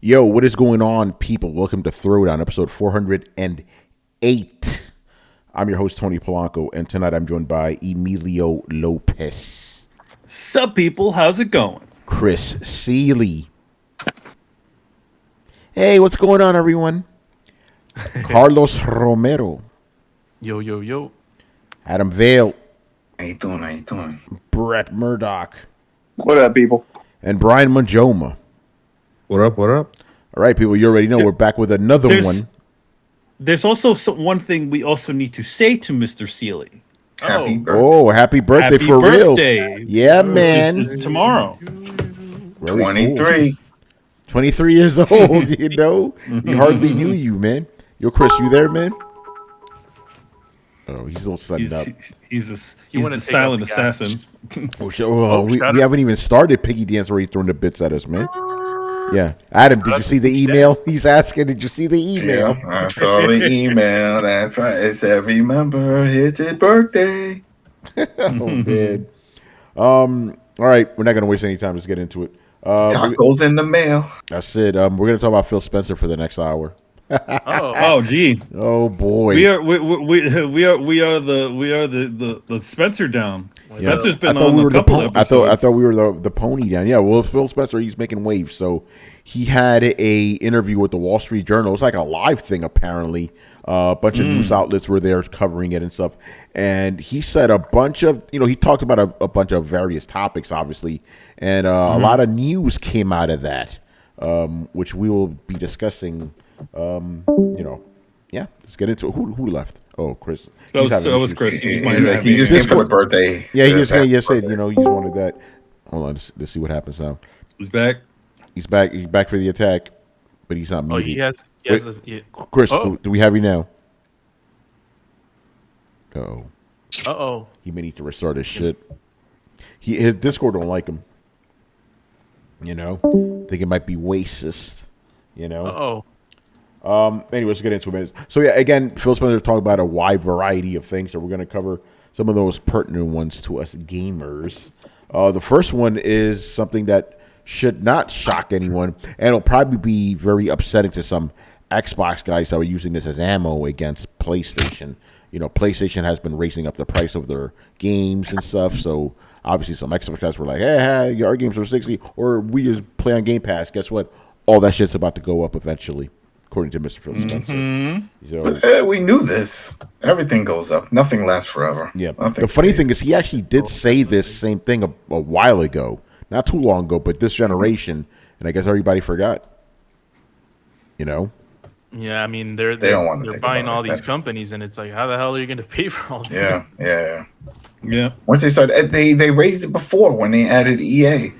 Yo, what is going on, people? Welcome to Throwdown, episode 408. I'm your host, Tony Polanco, and tonight I'm joined by Emilio Lopez, Sup, people? How's it going? Chris Seeley. Hey, what's going on, everyone? Carlos Romero, Yo, yo, yo. Adam Vale, How you doing? How you doing? Brett Murdoch, What up, people? and Brian Manjoma. What up? What up? All right, people, you already know we're back with another one. There's also one thing we also need to say to Mr. Seeley. Happy birthday. Oh, happy birthday Happy for birthday. real. Yeah, man. It's tomorrow. Very 23. Cool. 23 years old, you know? We hardly knew you, man. Yo, Chris, you there, man? Oh, he's all setting up. He's the silent assassin. We haven't even started Piggy Dance already throwing the bits at us, man. Yeah. Adam, did you see the email? He's asking, did you see the email? Yeah, I saw the email. That's right. It said, remember, it's his birthday. Oh, man. All right. We're not going to waste any time. Let's get into it. Tacos in the mail. That's it. We're going to talk about Phil Spencer for the next hour. Oh, gee. Oh, boy. We are the Spencer down. Spencer's been on a couple episodes. I thought we were the pony down. Yeah, well, Phil Spencer, he's making waves. So he had a interview with the Wall Street Journal. It's like a live thing, apparently. A bunch of news outlets were there covering it and stuff. And he said a bunch of, he talked about a bunch of various topics, obviously. And a lot of news came out of that, which we will be discussing. Yeah, let's get into it. Who left? Oh, Chris. That was Chris. He just came for the birthday. Yeah, he just said, he just wanted that. Hold on, let's see what happens now. He's back. He's back for the attack, but he's not muted. Oh, he has Chris, do we have you now? Oh. Uh-oh. He may need to restart his shit. His Discord don't like him. Think it might be racist. Uh-oh. Anyways, let's get into it. So yeah, again, Phil Spencer talked about a wide variety of things, so we're going to cover some of those pertinent ones to us gamers. The first one is something that should not shock anyone, and it'll probably be very upsetting to some Xbox guys that are using this as ammo against PlayStation. PlayStation has been raising up the price of their games and stuff, so obviously some Xbox guys were like, hey, our games are $60, or we just play on Game Pass. Guess what? All that shit's about to go up eventually, according to Mr. Phil Spencer. So, we knew this. Everything goes up. Nothing lasts forever. Yeah. The funny thing is he actually did say this same thing a while ago. Not too long ago, but this generation, and I guess everybody forgot. Yeah, I mean, they're buying all these companies, and it's like, how the hell are you going to pay for all this? Yeah. Once they started, they raised it before when they added EA.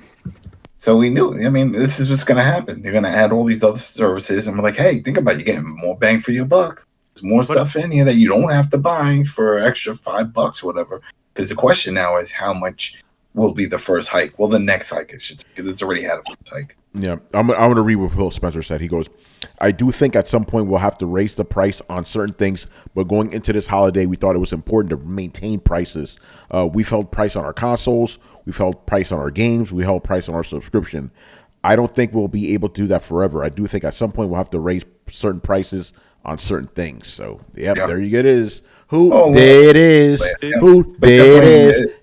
So we knew, this is what's going to happen. You're going to add all these other services, and we're like, hey, think about it. You're getting more bang for your buck. There's more stuff in here that you don't have to buy for extra $5 or whatever. Because the question now is, how much will be the first hike? Well, the next hike, because it's already had a first hike. Yeah, I'm going to read what Phil Spencer said. He goes, I do think at some point we'll have to raise the price on certain things, but going into this holiday, we thought it was important to maintain prices. We've held price on our consoles, we've held price on our games, we held price on our subscription. I don't think we'll be able to do that forever. I do think at some point we'll have to raise certain prices on certain things. So, there you go. It is. There it is.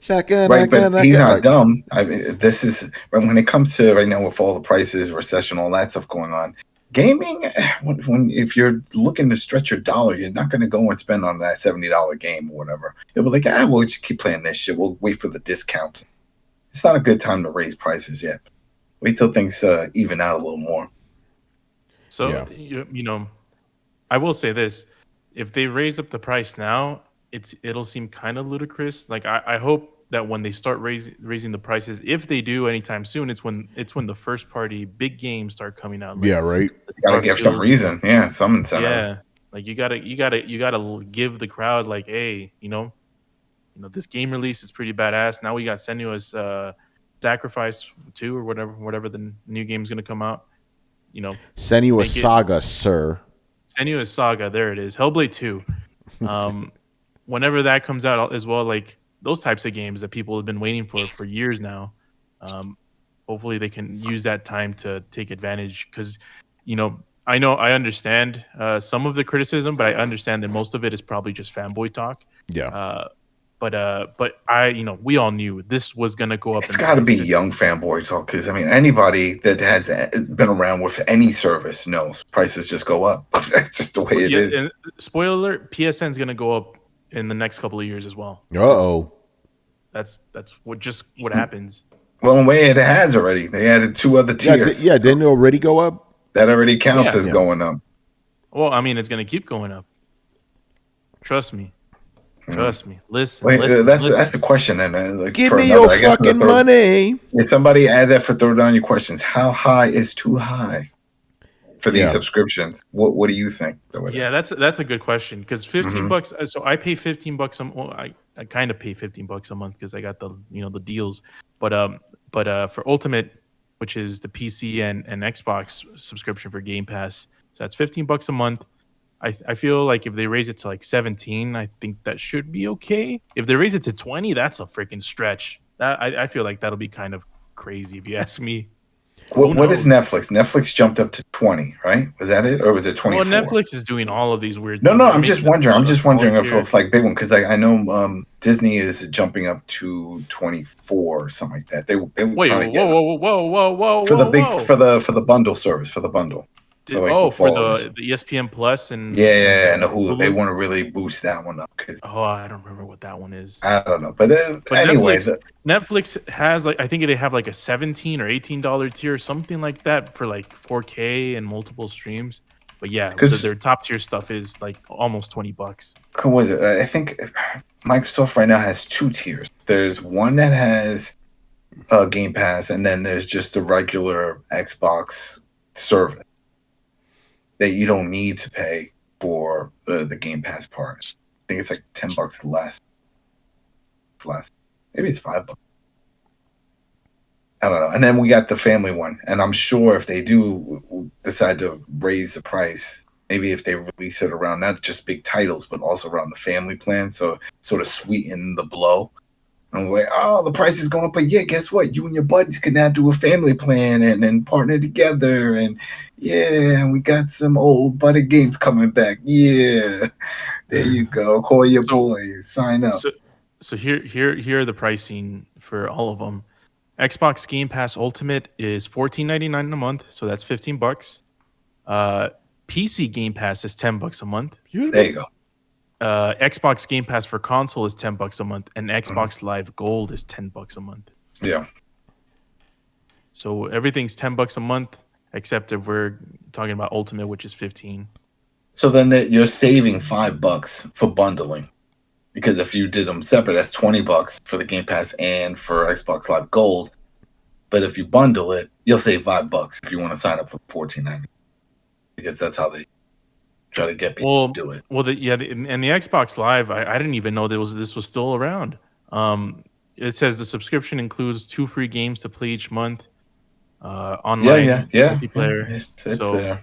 Right, but he's not dumb. I mean, this is when it comes to right now with all the prices, recession, all that stuff going on. Gaming, if you're looking to stretch your dollar, you're not going to go and spend on that $70 game or whatever. You'll be like, we'll just keep playing this shit. We'll wait for the discount. It's not a good time to raise prices yet. Wait till things even out a little more. So, I will say this. If they raise up the price now, it'll seem kind of ludicrous. Like I hope that when they start raising the prices, if they do anytime soon, it's when the first party big games start coming out. Like, right. You gotta give some reason. Yeah, some incentive. Yeah, like you gotta give the crowd like, hey, this game release is pretty badass. Now we got Senua's Sacrifice 2 or whatever the new game's gonna come out. Senua Saga, sir. Senua's Saga, there it is. Hellblade 2. Whenever that comes out as well, like those types of games that people have been waiting for years now. Hopefully they can use that time to take advantage, because I understand some of the criticism, but I understand that most of it is probably just fanboy talk. Yeah. But we all knew this was gonna go up. It's got to be young fanboy talk because I mean anybody that has been around with any service knows prices just go up. That's just the way it is. And spoiler alert: PSN is gonna go up in the next couple of years as well. That's what happens. Well, in a way, it has already. They added 2 other tiers. Didn't it already go up? That already counts as going up. Well, I mean, it's gonna keep going up. Trust me. Trust me. Listen. Wait, listen. that's a question then. Like, give me your fucking money. Yeah, somebody add that for throw down your questions. How high is too high for these subscriptions? What do you think? Yeah, that's a good question because $15. So I pay $15 I kind of pay $15 a month because I got the the deals. But for Ultimate, which is the PC and Xbox subscription for Game Pass, so that's $15 a month. I feel like if they raise it to like 17, I think that should be okay. If they raise it to 20, that's a freaking stretch. I feel like that'll be kind of crazy if you ask me. What is Netflix? Netflix jumped up to 20, right? Was that it, or was it 24? Well, Netflix is doing all of these weird. No, I'm just wondering. I'm just wondering if like big one because I know Disney is jumping up to 24 or something like that. They whoa for the bundle service for the bundle. For the ESPN Plus and and the Hulu. They want to really boost that one up because I don't remember what that one is. I don't know, but anyway, Netflix has like I think they have like a $17 or $18 tier or something like that for like 4K and multiple streams. But yeah, their top tier stuff is like almost $20. What was it? I think Microsoft right now has 2 tiers. There's one that has Game Pass, and then there's just the regular Xbox service that you don't need to pay for the Game Pass part. I think it's like $10 less. It's less. Maybe it's $5. I don't know. And then we got the family one. And I'm sure if they do decide to raise the price, maybe if they release it around not just big titles, but also around the family plan, so sort of sweeten the blow. I was like, oh, the price is going up, but yeah, guess what? You and your buddies can now do a family plan and partner together, and we got some old buddy games coming back. Yeah, there you go. Call your boys, sign up. So here are the pricing for all of them. Xbox Game Pass Ultimate is $14.99 a month, so that's $15. PC Game Pass is $10 a month. There you go. Xbox Game Pass for console is $10 a month, and Xbox Live Gold is $10 a month. Yeah. So everything's $10 a month, except if we're talking about Ultimate, which is $15. So then you're saving $5 for bundling, because if you did them separate, that's $20 for the Game Pass and for Xbox Live Gold. But if you bundle it, you'll save $5 if you want to sign up for $14.99, because that's how they try to get people to do it. Well, and the Xbox Live, I didn't even know this was still around. It says the subscription includes 2 free games to play each month, online multiplayer. It's there.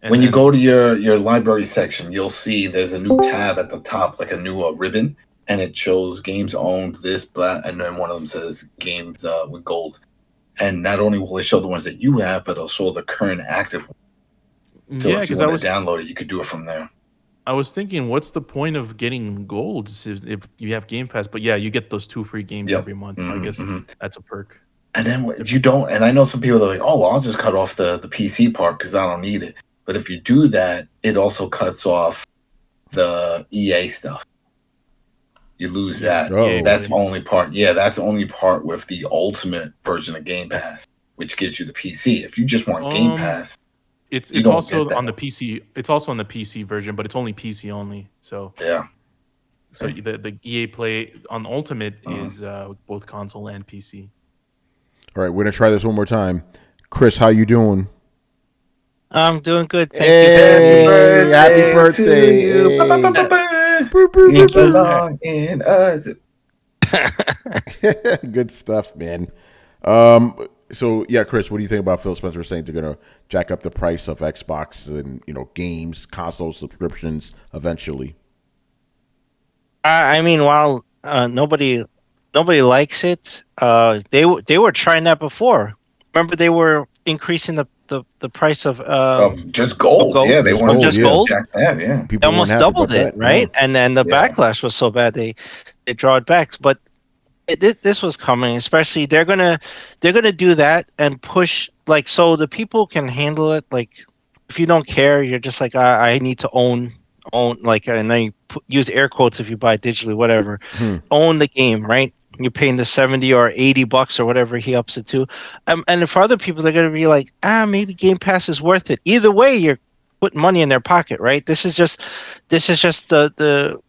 When you go to your library section, you'll see there's a new tab at the top, like a new ribbon, and it shows games owned, this, blah, and then one of them says games with gold. And not only will it show the ones that you have, but it'll show the current active ones. So if you want to download it, you could do it from there. I was thinking, what's the point of getting gold if you have Game Pass? But yeah, you get those 2 free games every month. Mm-hmm, I guess that's a perk. And then if you don't, and I know some people are like, oh, well, I'll just cut off the PC part because I don't need it. But if you do that, it also cuts off the EA stuff. You lose that. Oh. That's only part. Yeah, that's only part with the ultimate version of Game Pass, which gives you the PC. If you just want Game Pass, it's also on the PC. It's also on the PC version, but it's only PC only. So yeah. So the EA Play on Ultimate is both console and PC. All right, we're gonna try this one more time. Chris, how you doing? I'm doing good. Thank you. Happy birthday to you. Good stuff, man. So yeah, Chris, what do you think about Phil Spencer saying they're gonna jack up the price of Xbox and games, console subscriptions eventually? I mean, while nobody likes it, they were trying that before. Remember, they were increasing the price of just gold. gold? Yeah, they Just want gold, to yeah. gold. jack that. Yeah, People They weren't almost happy doubled about it, that, right? yeah. And then the Yeah. backlash was so bad they draw it back. But this was coming. Especially they're gonna do that and push like so the people can handle it. Like if you don't care, you're just like I need to own like and then you use air quotes if you buy digitally, whatever. Own the game, right? You're paying the 70 or $80 or whatever he ups it to, and for other people, they're gonna be like, maybe Game Pass is worth it. Either way, you're putting money in their pocket, right? This is just the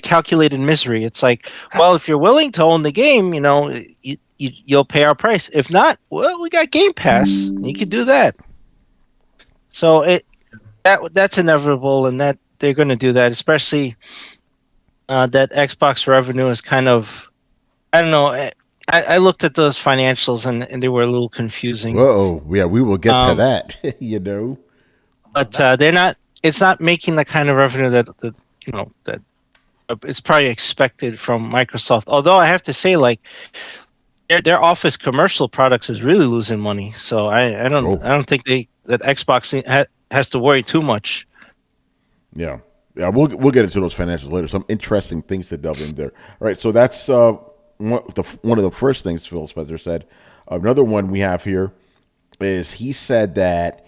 calculated misery. It's like, well, if you're willing to own the game, you'll pay our price. If not, well, we got Game Pass. You can do that. So that's inevitable, and that they're going to do that, especially that Xbox revenue is kind of, I don't know. I looked at those financials and they were a little confusing. Whoa, yeah, we will get to that. But they're not. It's not making the kind of revenue that that it's probably expected from Microsoft. Although I have to say, like their Office commercial products is really losing money. So I don't think that Xbox has to worry too much. Yeah, we'll get into those financials later. Some interesting things to delve in there. All right, so that's one of the first things Phil Spencer said. Another one we have here is he said that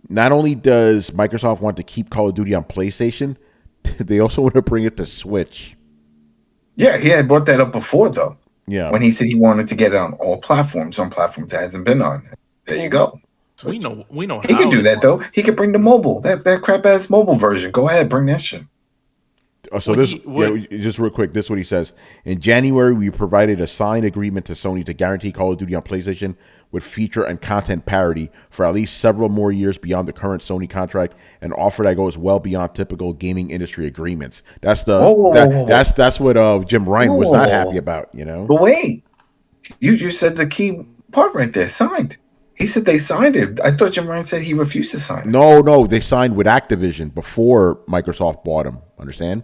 not only does Microsoft want to keep Call of Duty on PlayStation, they also want to bring it to Switch. Yeah, he had brought that up before, though. Yeah. When he said he wanted to get it on all platforms, on platforms it hasn't been on. There you go. We know. He could do that, though. He could bring the mobile, that crap-ass mobile version. Go ahead, bring that shit. So just real quick, this is what he says. In January, we provided a signed agreement to Sony to guarantee Call of Duty on PlayStation with feature and content parity for at least several more years beyond the current Sony contract, an offer that goes well beyond typical gaming industry agreements. That's that's what Jim Ryan was not happy about, But wait, you said the key part right there, signed. He said they signed it. I thought Jim Ryan said he refused to sign it. No, they signed with Activision before Microsoft bought them. Understand?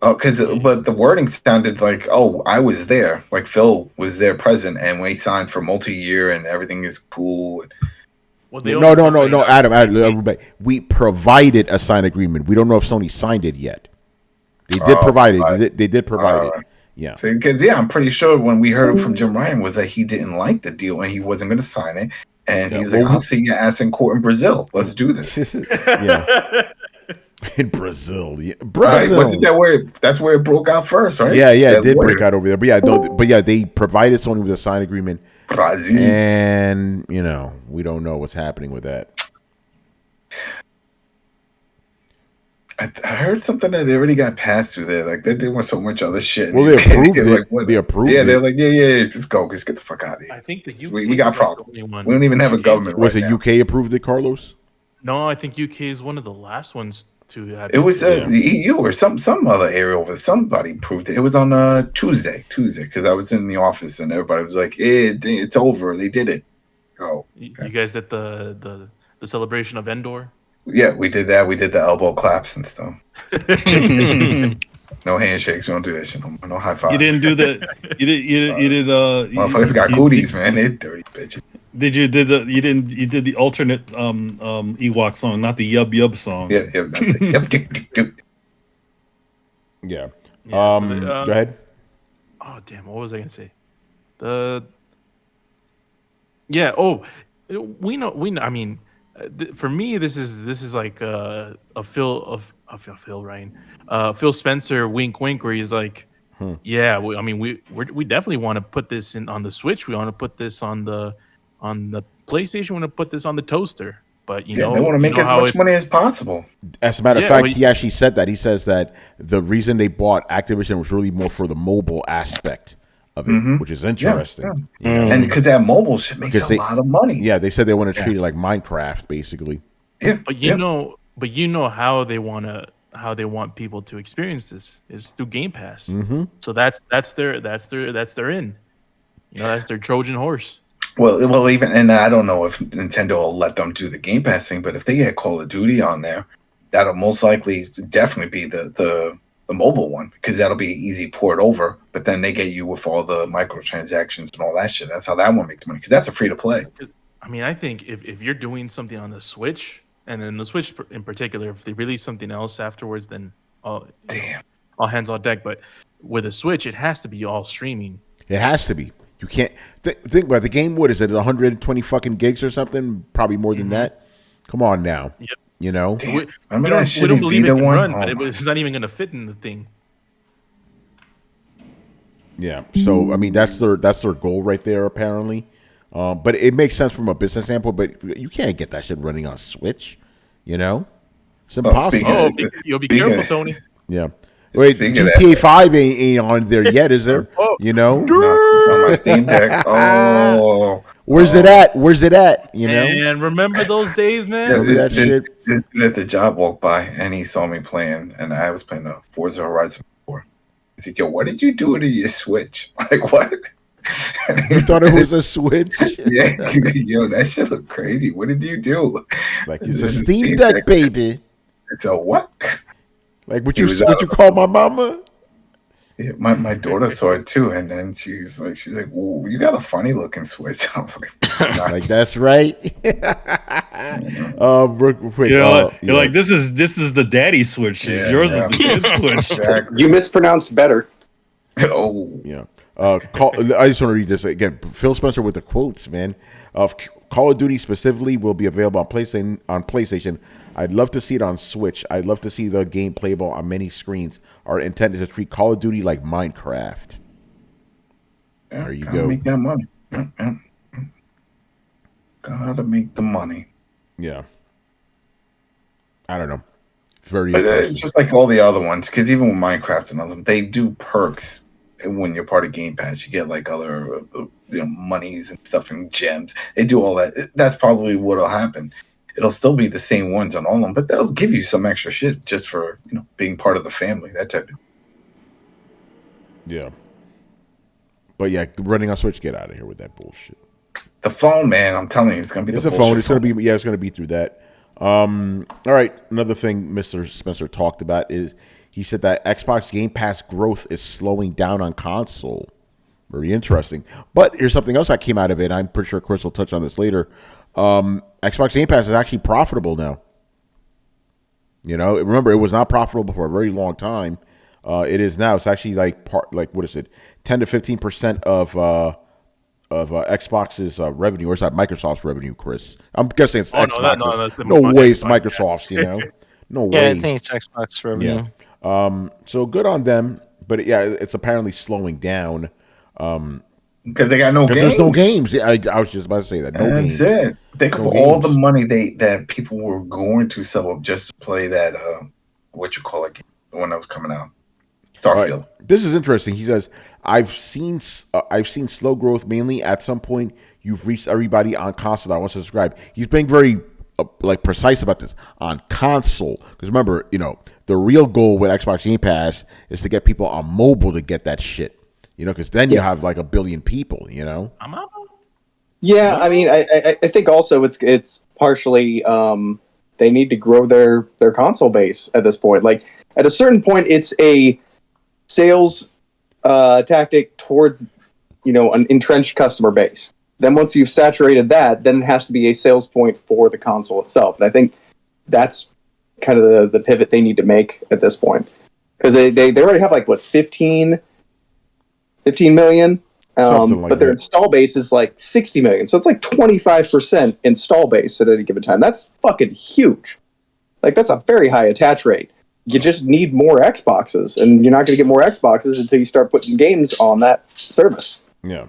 Oh, but the wording sounded like, I was there. Like Phil was there present, and we signed for multi-year, and everything is cool. Well, no, Adam, everybody. We provided a signed agreement. We don't know if Sony signed it yet. They did provide it. They did provide it. Yeah. Because I'm pretty sure when we heard from Jim Ryan was that he didn't like the deal and he wasn't going to sign it, and he was like, "I'll see your ass in court in Brazil. Let's do this." Yeah. In Brazil, Right? Wasn't that that's where it broke out first, right? Yeah, it did break out over there. But they provided Sony with a signed agreement. Brazil. And we don't know what's happening with that. I heard something that they already got passed through there. Like they're doing so much other shit. Well, they approved it. Like, they approved it. They're like, yeah, just go, just get the fuck out of here. I think the UK we got problems. We don't even have a government. Was right it now. UK approved it, Carlos? No, I think UK is one of the last ones to have. It was the EU or some other area over. Somebody approved it. It was on Tuesday, because I was in the office and everybody was like, "It's over. They did it." Oh, you guys at the celebration of Endor? Yeah, we did that. We did the elbow claps and stuff. No handshakes. We don't do that shit. No high fives. You didn't do that. You did. Motherfuckers got goodies, man. They dirty bitches. You did the alternate Ewok song, not the Yub Yub song. Yeah. Yeah. So go ahead. Oh damn! What was I gonna say? We know. I mean, for me, this is like a Phil Ryan, Phil Spencer wink where he's like, yeah. We definitely want to put this on the Switch. We want to put this on the PlayStation. We want to put this on the toaster. But they want to make as much money as possible. As a matter of fact, he actually said that. He says that the reason they bought Activision was really more for the mobile aspect of it, which is interesting. Yeah. And because that mobile shit makes a lot of money. Yeah, they said they want to treat it like Minecraft, basically. Yeah, but how they want people to experience this is through Game Pass. Mm-hmm. So that's their in. That's their Trojan horse. Well, even, and I don't know if Nintendo will let them do the Game Pass thing, but if they get Call of Duty on there, that'll most likely definitely be the mobile one, because that'll be easy port over. But then they get you with all the microtransactions and all that shit. That's how that one makes money, because that's a free to play. I mean, I think if you're doing something on the Switch, and then the Switch in particular, if they release something else afterwards, then all hands on deck. But with a Switch, it has to be all streaming. It has to be. You can't think about the game. What is it? 120 fucking gigs or something? Probably more than that. Come on now. Yep. You know. We don't believe it can run, but it's not even going to fit in the thing. Yeah. So I mean, that's their goal right there, apparently. But it makes sense from a business standpoint. But you can't get that shit running on Switch. You know, it's impossible. You'll be careful, Tony. Yeah. Wait, GTA 5 ain't on there yet, is there? You know? On my Steam Deck. Oh. Where's it at? You know? And remember those days, man? That shit. This dude at the job walked by, and he saw me playing, and I was playing the Forza Horizon 4. He's like, yo, what did you do to your Switch? Like, what? You thought it was a Switch? Yeah. Yo, that shit looked crazy. What did you do? Like, it's a Steam Deck, baby. It's a what? Like what you call my mama? Yeah, my daughter saw it too, and then she's like, "Whoa, you got a funny looking Switch." I was like, "Like that's right." Real quick, you're like, "This is the daddy Switch. Yours is the kid Switch." Exactly. You mispronounced better. Oh, yeah. I just want to read this again. Phil Spencer with the quotes, man. Call of Duty specifically will be available on PlayStation. I'd love to see it on Switch. I'd love to see the game playable on many screens. Our intent is to treat Call of Duty like Minecraft. There you go. Make that money. Gotta make the money. Yeah. I don't know. Very but it's just like all the other ones, because even with Minecraft and other, they do perks when you're part of Game Pass. You get like other monies and stuff and gems. They do all that. That's probably what'll happen. It'll still be the same ones on all of them, but they'll give you some extra shit just for being part of the family, that type of. Yeah. But yeah, running on Switch, get out of here with that bullshit. The phone, man, I'm telling you, it's gonna be the phone. It's gonna be through that. All right, another thing Mr. Spencer talked about is he said that Xbox Game Pass growth is slowing down on console. Very interesting. But here's something else that came out of it. I'm pretty sure Chris will touch on this later. Xbox Game Pass is actually profitable now. Remember, it was not profitable for a very long time. It is now. It's actually what is it? 10 to 15% of Xbox's revenue, or is that Microsoft's revenue, Chris? I'm guessing it's Xbox. No way it's Microsoft's, No way. Yeah, I think it's Xbox revenue. Yeah. So good on them. But yeah, it's apparently slowing down. Because they got no games. There's no games. I was just about to say that. No games. That's it. Think of all the money that people were going to sell up just to play that, the one that was coming out. Starfield. Right. This is interesting. He says, I've seen slow growth mainly at some point you've reached everybody on console that wants to subscribe. He's being very precise about this on console. Because remember, the real goal with Xbox Game Pass is to get people on mobile to get that shit. Because then you have like a billion people, Yeah, I mean, I think also it's partially they need to grow their console base at this point. Like at a certain point, it's a sales tactic towards an entrenched customer base. Then once you've saturated that, then it has to be a sales point for the console itself. And I think that's kind of the pivot they need to make at this point, because they already have 15 million, but their install base is 60 million. So it's 25% install base at any given time. That's fucking huge. That's a very high attach rate. You just need more Xboxes, and you're not going to get more Xboxes until you start putting games on that service. Yeah.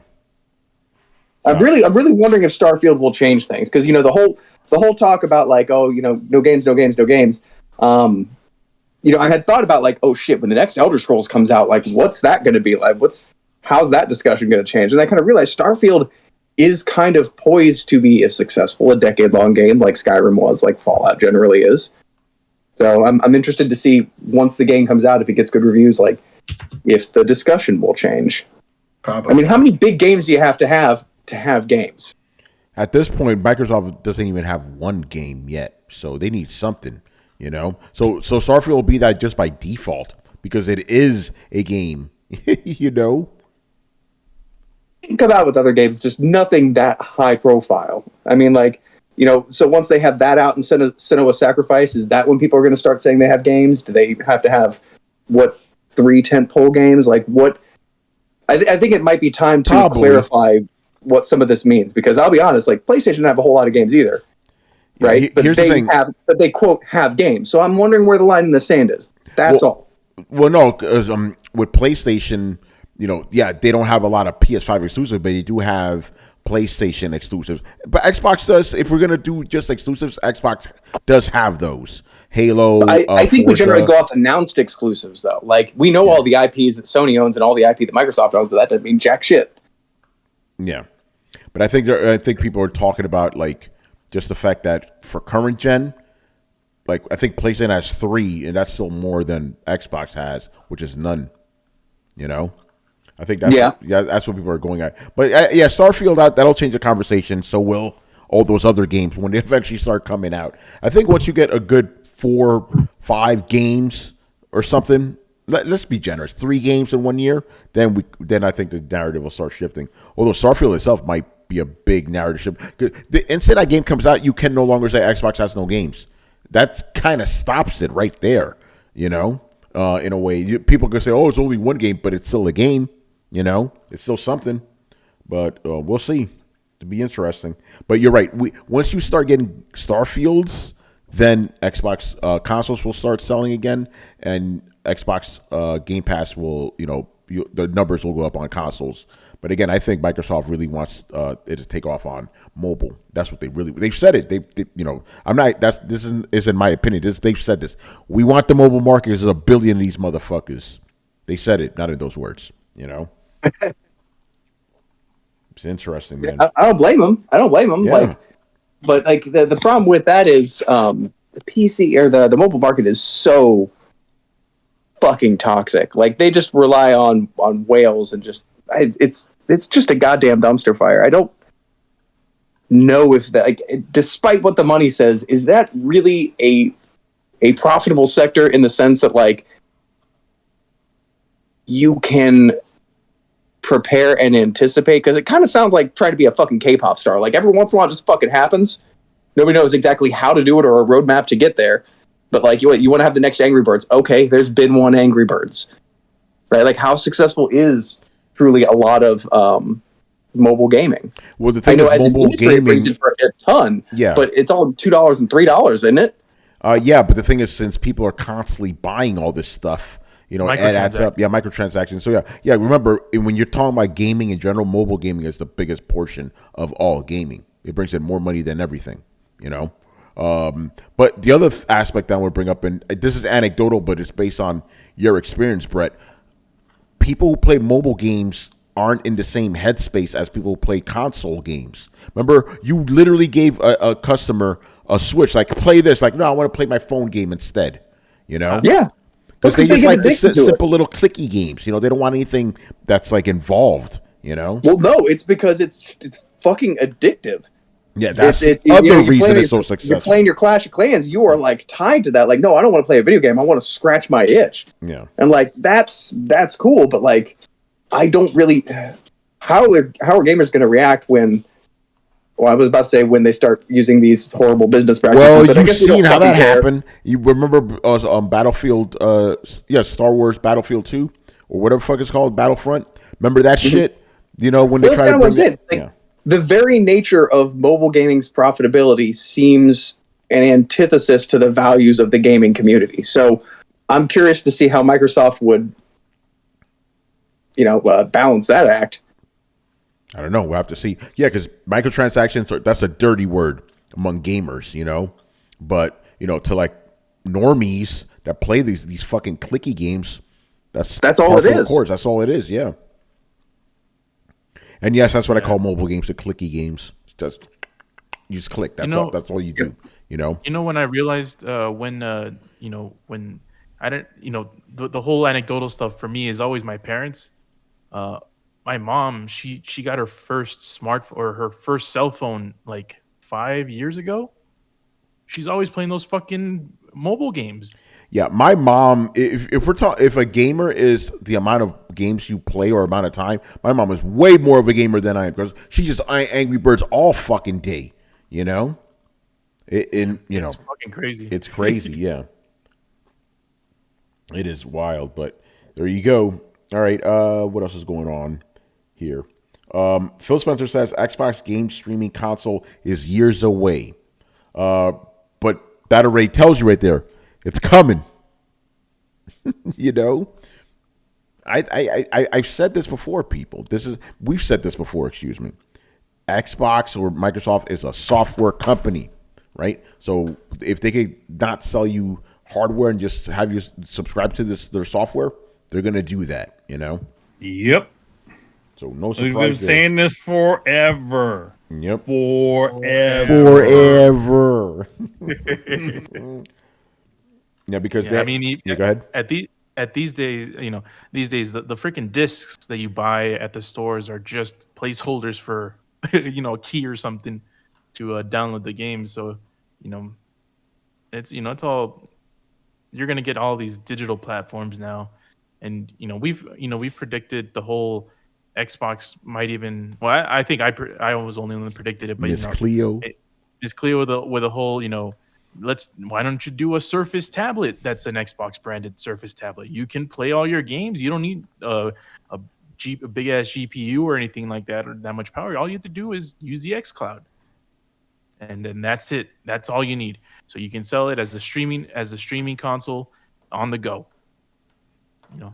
I'm really wondering if Starfield will change things, because the whole talk about no games. I had thought about oh shit, when the next Elder Scrolls comes out, what's that going to be like? How's that discussion going to change? And I kind of realized Starfield is kind of poised to be a decade-long game, like Skyrim was, like Fallout generally is. So I'm interested to see, once the game comes out, if it gets good reviews, if the discussion will change. Probably. I mean, how many big games do you have to have games? At this point, Microsoft doesn't even have one game yet, so they need something, So Starfield will be that just by default, because it is a game. You know. Come out with other games, just nothing that high profile. I mean, like, so once they have that out and Senua's Sacrifice, is that when people are going to start saying they have games? Do they have to have, 3 tentpole games? Like, what? I think it might be time to clarify what some of this means, because I'll be honest, like, PlayStation doesn't have a whole lot of games either, right? Yeah, but here's the thing. But they quote have games. So I'm wondering where the line in the sand is. That's all. Well, no, because with PlayStation, they don't have a lot of PS5 exclusives, but they do have PlayStation exclusives. But Xbox does. If we're gonna do just exclusives, Xbox does have those. Halo. I think Forza. we generally go off announced exclusives, though. Like, we know all the IPs that Sony owns and all the IP that Microsoft owns, but that doesn't mean jack shit. Yeah, but I think people are talking about, like, just the fact that for current gen, like, I think PlayStation has 3, and that's still more than Xbox has, which is none. I think that's that's what people are going at. But Starfield, that'll change the conversation. So will all those other games when they eventually start coming out. I think once you get a good 4-5 games or something, let's be generous, 3 games in 1 year, then I think the narrative will start shifting. Although Starfield itself might be a big narrative shift. The instant that game comes out, you can no longer say Xbox has no games. That kind of stops it right there. In a way, people can say, "Oh, it's only one game," but it's still a game. It's still something. But we'll see. It'll be interesting. But you're right. Once you start getting Starfields, then Xbox consoles will start selling again, and Xbox Game Pass will, the numbers will go up on consoles. But again, I think Microsoft really wants it to take off on mobile. That's what they've said it. This isn't my opinion. They've said this. We want the mobile market. There's 1 billion of these motherfuckers. They said it, not in those words. It's interesting, man. I don't blame them. Yeah. But like the problem with that is the PC or the mobile market is so fucking toxic. Like, they just rely on whales and just it's just a goddamn dumpster fire. I don't know if that, like, despite what the money says, is that really a profitable sector in the sense that, like, you can prepare and anticipate? Because it kind of sounds like trying to be a fucking K-pop star. Like, every once in a while it just fucking happens. Nobody knows exactly how to do it or a roadmap to get there. But, like, you want to have the next Angry Birds. Okay, there's been one Angry Birds. Right? Like, how successful is truly a lot of mobile gaming? Well, the thing is, mobile gaming brings it for a ton. Yeah. But it's all $2 and $3, isn't it? Yeah, but the thing is, since people are constantly buying all this stuff, it adds up. Yeah, microtransactions. So yeah. Remember, when you're talking about gaming in general, mobile gaming is the biggest portion of all gaming. It brings in more money than everything. But the other aspect that I want to bring up, and this is anecdotal, but it's based on your experience, Brett. People who play mobile games aren't in the same headspace as people who play console games. Remember, you literally gave a customer a Switch, like, play this. Like, no, I want to play my phone game instead. Yeah. Because they just like the simple little clicky games. They don't want anything that's, like, involved. Well, no, it's because it's fucking addictive. Yeah, that's the other reason it's so successful. You're playing your Clash of Clans, you are, like, tied to that. Like, no, I don't want to play a video game. I want to scratch my itch. Yeah. And, like, that's cool, but, like, I don't really... How are gamers going to react when... Well, I was about to say when they start using these horrible business practices. Well, but you've seen how that happened. You remember Battlefield... Star Wars Battlefield 2? Or whatever the fuck it's called, Battlefront? Remember that shit? When they try to bring it... Yeah. The very nature of mobile gaming's profitability seems an antithesis to the values of the gaming community. So I'm curious to see how Microsoft would, balance that act. I don't know. We'll have to see. Yeah, because microtransactions, that's a dirty word among gamers, But, to, like, normies that play these fucking clicky games, that's all it is. Of course, that's all it is, yeah. And yes, that's what I call mobile games, the clicky games. Just you just click. That's all you do. When I realized when I didn't, the whole anecdotal stuff for me is always my parents. My mom, she got her first smartphone or her first cell phone like 5 years ago. She's always playing those fucking mobile games. Yeah, my mom. If we're talking, if a gamer is the amount of games you play or amount of time, my mom is way more of a gamer than I am because she just Angry Birds all fucking day. You know, It's fucking crazy. It's crazy. Yeah, it is wild. But there you go. All right. What else is going on here? Phil Spencer says Xbox game streaming console is years away. But that already tells you right there, it's coming. You know, I've said this before, people. We've said this before. Excuse me. Xbox or Microsoft is a software company, right? So if they could not sell you hardware and just have you subscribe to their software, they're gonna do that. You know. Yep. So no surprise. We've been saying this forever. Yep. Forever. Yeah, because I mean, go ahead. At these days, these days the freaking discs that you buy at the stores are just placeholders for a key or something to download the game. So it's all, you're gonna get all these digital platforms now, and we've predicted the whole Xbox might even. Well, I think I was only one that predicted it, but Miss Cleo, Miss Cleo with a whole why don't you do a Surface tablet that's an Xbox branded Surface tablet? You can play all your games. You don't need a big ass GPU or anything like that or that much power. All you have to do is use the xCloud, and then that's it. That's all you need. So you can sell it as a streaming console on the go.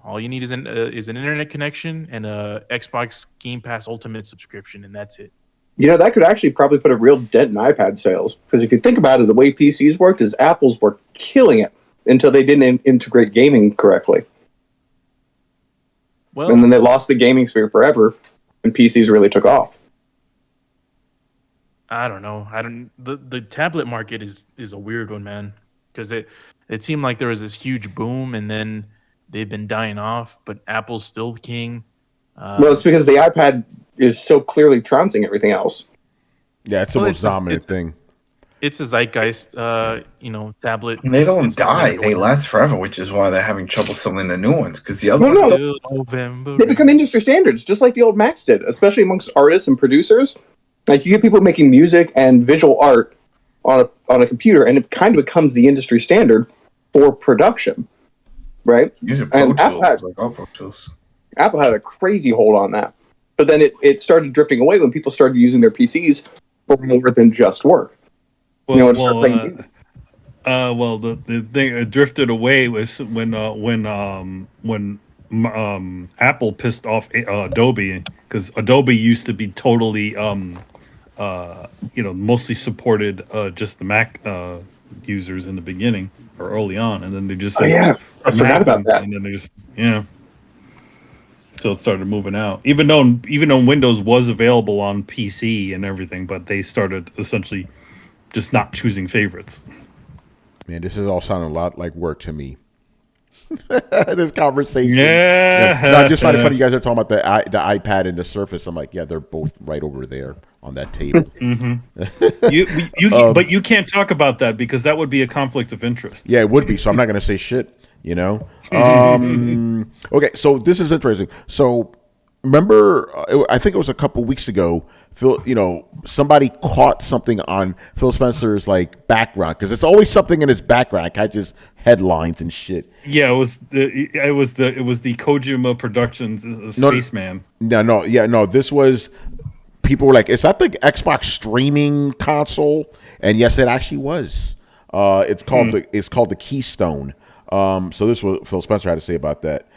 All you need is an internet connection and a Xbox Game Pass Ultimate subscription, and that's it. That could actually probably put a real dent in iPad sales. Because if you think about it, the way PCs worked is Apple's were killing it until they didn't integrate gaming correctly. Well, and then they lost the gaming sphere forever, and PCs really took off. I don't know. The tablet market is a weird one, man. Because it seemed like there was this huge boom, and then they've been dying off. But Apple's still the king. Well, it's because the iPad is so clearly trouncing everything else. Yeah, it's the most dominant thing. It's a zeitgeist, tablet. And they don't die; they last forever, which is why they're having trouble selling the new ones. Because the other ones, they become industry standards, just like the old Macs did, especially amongst artists and producers. Like you get people making music and visual art on a computer, and it kind of becomes the industry standard for production, right? Using Pro Tools, like all Pro Tools. Apple had a crazy hold on that. But then it started drifting away when people started using their PCs for more than just work. The thing it drifted away was when Apple pissed off Adobe, because Adobe used to be totally mostly supported just the Mac users in the beginning or early on, and then they just I forgot about that. And then they just so it started moving out, even though Windows was available on PC and everything, but they started essentially just not choosing favorites. Man, this is all sounding a lot like work to me. This conversation. Yeah. No, I just find it funny. You guys are talking about the iPad and the Surface. I'm like, yeah, they're both right over there on that table. But you can't talk about that because that would be a conflict of interest. Yeah, it would be. So I'm not going to say shit. Okay, so this is interesting. So remember, I think it was a couple weeks ago, Phil, somebody caught something on Phil Spencer's background, because it's always something in his background. It catches headlines and shit. Yeah, it was the Kojima Productions Spaceman. No. This was, people were like, "Is that the Xbox streaming console?" And yes, it actually was. It's called the Keystone. So this is what Phil Spencer had to say about that.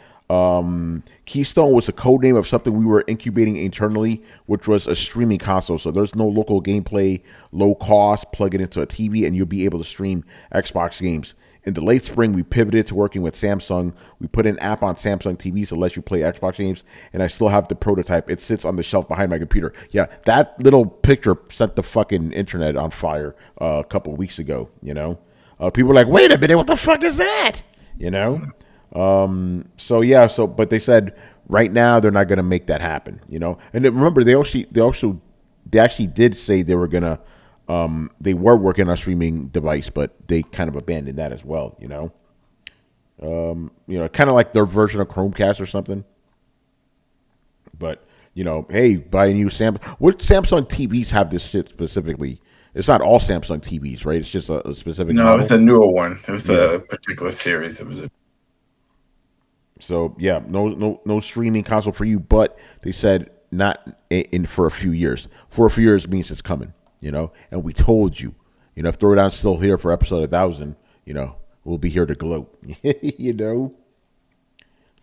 Keystone was the code name of something we were incubating internally, which was a streaming console. So there's no local gameplay, low cost, plug it into a TV, and you'll be able to stream Xbox games. In the late spring, we pivoted to working with Samsung. We put an app on Samsung TVs to let you play Xbox games, and I still have the prototype. It sits on the shelf behind my computer. Yeah, that little picture set the fucking internet on fire a couple of weeks ago, People were like, wait a minute, what the fuck is that? But they said right now they're not going to make that happen, And then remember, they actually did say they were going to, they were working on a streaming device, but they kind of abandoned that as well, Kind of like their version of Chromecast or something. But hey, buy a new Samsung. What Samsung TVs have this shit specifically? It's not all Samsung TVs, right? It's just a specific. No, model. it's a newer one. It was a particular series. It was. So yeah, no streaming console for you. But they said not in for a few years. For a few years means it's coming. And we told you. If Throwdown's still here for episode 1,000, we'll be here to gloat. It's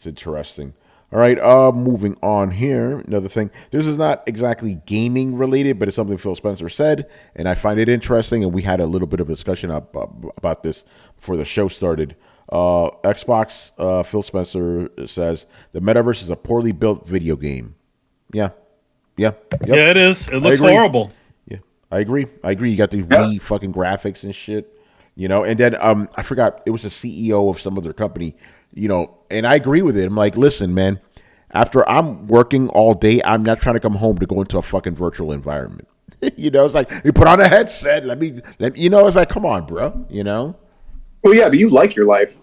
interesting. All right, moving on here. Another thing. This is not exactly gaming related, but it's something Phil Spencer said, and I find it interesting, and we had a little bit of a discussion about this before the show started. Xbox, Phil Spencer says, the metaverse is a poorly built video game. Yeah, yep. Yeah, it is. It looks horrible. Yeah, I agree. You got these wee fucking graphics and shit. And then I forgot, it was the CEO of some other company, and I agree with it. I'm like, listen, man, after I'm working all day, I'm not trying to come home to go into a fucking virtual environment. It's like, you put on a headset, it's like, come on, bro, Well, yeah, but you like your life.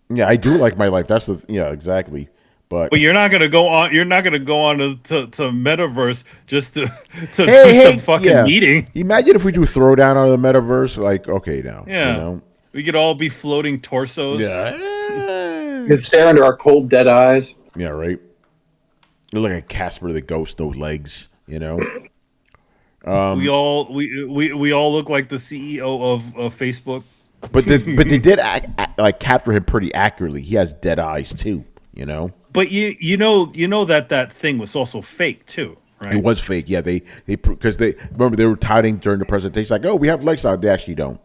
Yeah, I do like my life. That's exactly. But you're not gonna go on. You're not gonna go on to metaverse just to do some fucking meeting. Imagine if we do Throwdown on the metaverse. Like, okay, now. Yeah, we could all be floating torsos. Yeah, you can stare into our cold, dead eyes. Yeah, right. You look like Casper the Ghost, no legs. We all look like the CEO of Facebook. But they did like capture him pretty accurately. He has dead eyes too. But you know that thing was also fake too, right? It was fake. Yeah, they because they remember they were touting during the presentation like, oh, we have legs out. They actually don't.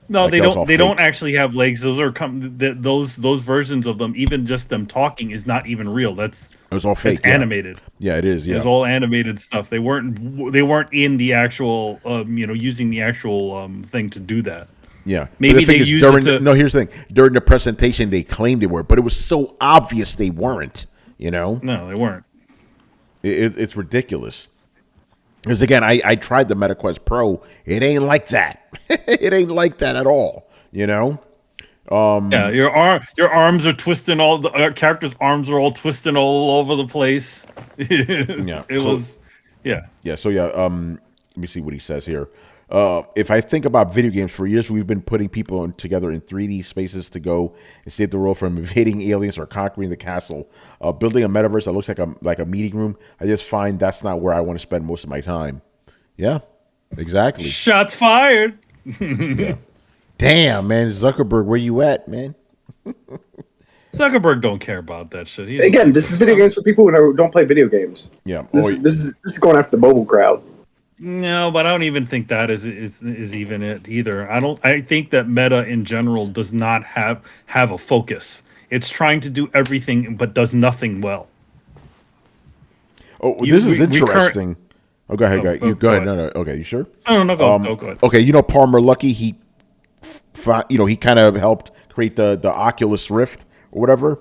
No, they don't. They don't actually have legs. Those are those versions of them. Even just them talking is not even real. It was all fake. It's animated. Yeah, it is. Yeah, it's all animated stuff. They weren't in the actual using the actual thing to do that. Yeah, maybe they used it to. No, here's the thing. During the presentation, they claimed they were, but it was so obvious they weren't. No, they weren't. It's ridiculous. Because again, I tried the MetaQuest Pro. It ain't like that. It ain't like that at all. Yeah, your arms are twisting. All the characters' arms are all twisting all over the place. Yeah, Yeah. So let me see what he says here. If I think about video games, for years we've been putting people together in 3D spaces to go and save the world from invading aliens or conquering the castle. Building a metaverse that looks like a meeting room, I just find that's not where I want to spend most of my time. Yeah, exactly. Shots fired. Yeah. Damn, man, Zuckerberg, where you at, man? Zuckerberg don't care about that shit. Again, this is video games for people who don't play video games. Yeah, this is going after the mobile crowd. No, but I don't even think that is even it either. I think that Meta in general does not have a focus. It's trying to do everything but does nothing well. Oh, this is interesting. Go ahead. Go ahead. No. Okay, you sure? No, go ahead. Okay, Palmer Luckey, he kind of helped create the Oculus Rift or whatever.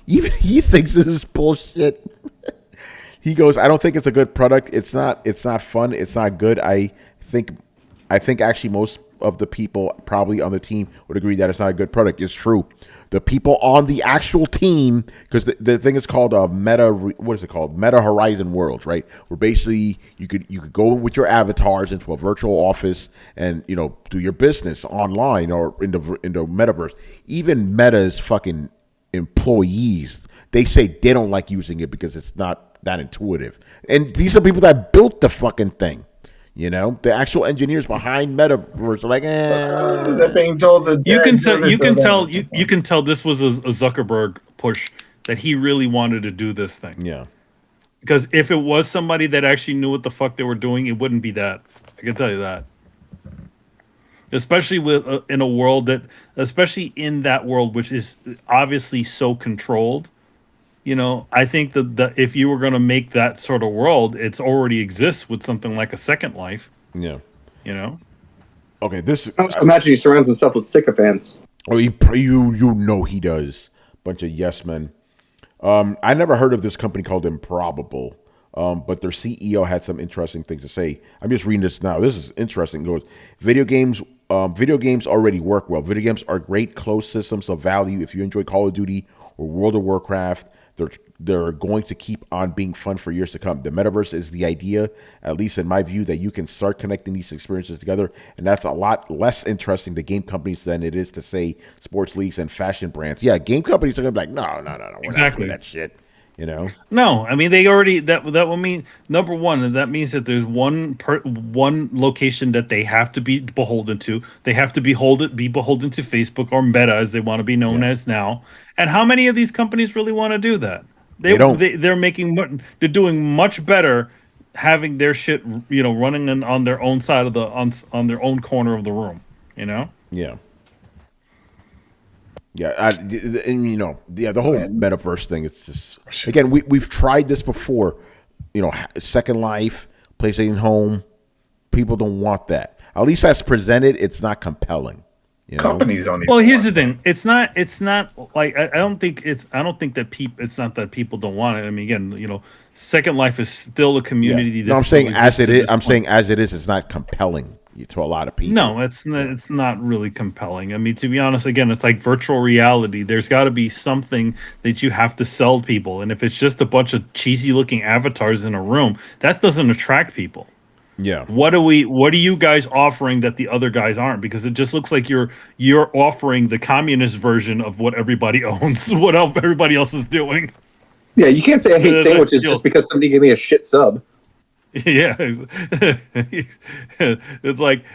Even he thinks this is bullshit. He goes, I don't think it's a good product. It's not fun. It's not good. I think actually most of the people probably on the team would agree that it's not a good product. It's true. The people on the actual team, because the thing is called Meta. What is it called? Meta Horizon Worlds, right? Where basically you could go with your avatars into a virtual office and do your business online or in the metaverse. Even Meta's fucking employees, they say they don't like using it because it's not that intuitive. And these are people that built the fucking thing. The actual engineers behind Metaverse are like, they're being told that you can tell this was a Zuckerberg push, that he really wanted to do this thing. Yeah. Because if it was somebody that actually knew what the fuck they were doing, it wouldn't be that. I can tell you that. Especially in a world especially in that world, which is obviously so controlled. I think that if you were going to make that sort of world, it's already exists with something like a Second Life. Yeah. I Okay, also imagine he surrounds himself with sycophants. Oh, he does. Bunch of yes men. I never heard of this company called Improbable, but their CEO had some interesting things to say. I'm just reading this now. This is interesting. It goes, video games video games already work well. Video games are great closed systems of value. If you enjoy Call of Duty or World of Warcraft, they're going to keep on being fun for years to come. The metaverse is the idea, at least in my view, that you can start connecting these experiences together, and that's a lot less interesting to game companies than it is to, say, sports leagues and fashion brands. Yeah, game companies are going to be like, no, we're not doing that shit. You know? No, I mean they already that will mean number one, that means that there's one location that they have to be beholden to. They have to be beholden to Facebook or Meta, as they want to be known as now. And how many of these companies really want to do that? They don't. They're doing much better having their shit, running on their own side of on their own corner of the room. Yeah. Yeah, the whole metaverse thing. It's just, again, we've tried this before. Second Life, PlayStation Home. People don't want that. At least as presented, it's not compelling. Companies only. Well, here's the thing. It's not like I don't think that people. It's not that people don't want it. I mean, again, Second Life is still a community. No, I'm saying as it is. I'm saying as it is. It's not compelling to a lot of people. No, it's not really compelling. I mean, to be honest, again, it's like virtual reality. There's got to be something that you have to sell people, and if it's just a bunch of cheesy looking avatars in a room, that doesn't attract people. Yeah. What are you guys offering that the other guys aren't? Because it just looks like you're offering the communist version of what everybody owns, what everybody else is doing. Yeah, you can't say I hate sandwiches just because somebody gave me a shit sub. Yeah, it's like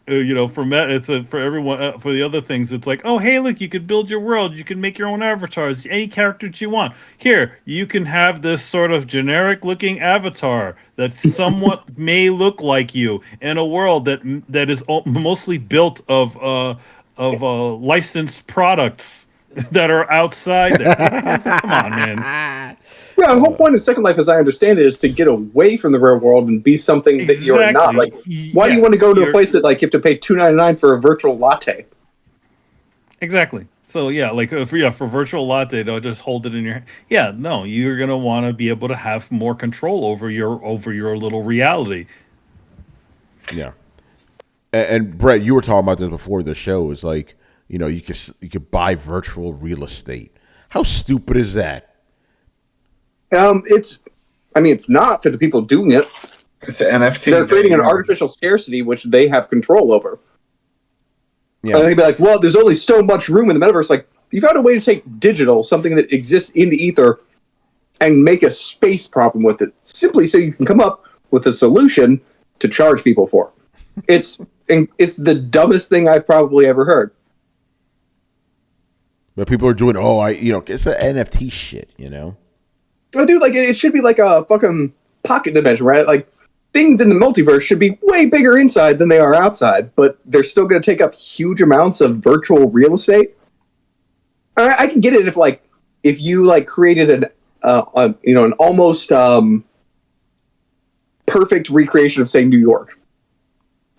for everyone, for the other things, it's like, oh hey, look, you could build your world, you can make your own avatars, any character that you want. Here, you can have this sort of generic looking avatar that somewhat may look like you in a world that is mostly built of licensed products that are outside there. Come on, man. Yeah, the whole point of Second Life, as I understand it, is to get away from the real world and be something that you're not. Like, why do you want to go to a place that, like, you have to pay $2.99 for a virtual latte? Exactly. So yeah, like for virtual latte, they'll just hold it in your hand. Yeah, no, you're gonna want to be able to have more control over your little reality. Yeah. And Brett, you were talking about this before the show. Is like, you could buy virtual real estate. How stupid is that? It's not for the people doing it. It's an NFT. They're creating an artificial scarcity, which they have control over. Yeah. And they'd be like, well, there's only so much room in the metaverse. Like, you found a way to take digital, something that exists in the ether, and make a space problem with it, simply so you can come up with a solution to charge people for. It's the dumbest thing I've probably ever heard. But people are doing, it's an NFT shit, Oh, dude, like, it should be like a fucking pocket dimension, right? Like, things in the multiverse should be way bigger inside than they are outside, but they're still going to take up huge amounts of virtual real estate. I can get it if you created an almost perfect recreation of, say, New York,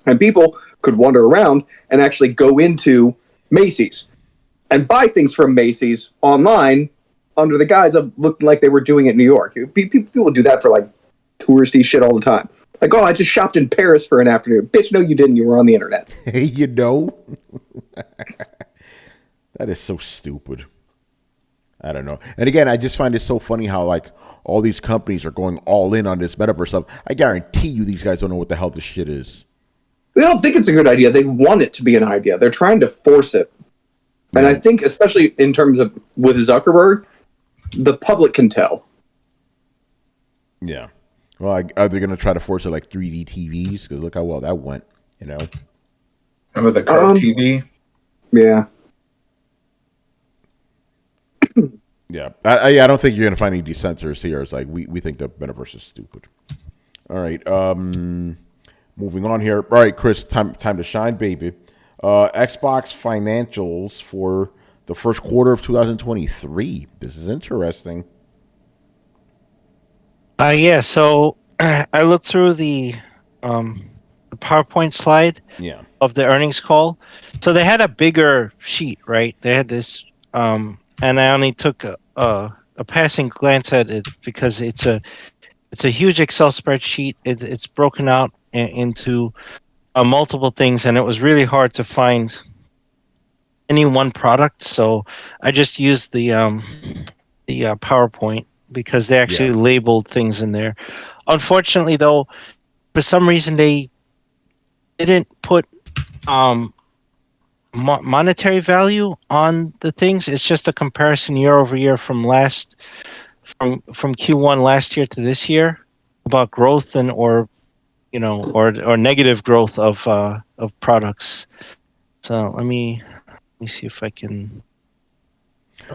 and people could wander around and actually go into Macy's and buy things from Macy's online under the guise of looking like they were doing it in New York. People do that for touristy shit all the time. Like, oh, I just shopped in Paris for an afternoon. Bitch, no, you didn't. You were on the internet. That is so stupid. I don't know. And again, I just find it so funny how all these companies are going all in on this metaverse stuff. I guarantee you these guys don't know what the hell this shit is. They don't think it's a good idea. They want it to be an idea. They're trying to force it. And I think, especially in terms of with Zuckerberg, the public can tell. Yeah. Well, are they going to try to force it like 3D TVs? Because look how well that went, Remember the Curve TV? Yeah. Yeah. I don't think you're going to find any dissenters here. It's like, we think the metaverse is stupid. All right. Moving on here. All right, Chris, time to shine, baby. Xbox financials for the first quarter of 2023. This is interesting. Yeah, so I looked through the PowerPoint slide of the earnings call. So they had a bigger sheet, right? They had this, and I only took a passing glance at it because it's a huge Excel spreadsheet. It's broken out into multiple things, and it was really hard to find any one product. So I just used the PowerPoint because they actually labeled things in there. Unfortunately, though, for some reason they didn't put monetary value on the things. It's just a comparison year over year from Q1 last year to this year about growth and or negative growth of products. So let me see if I can.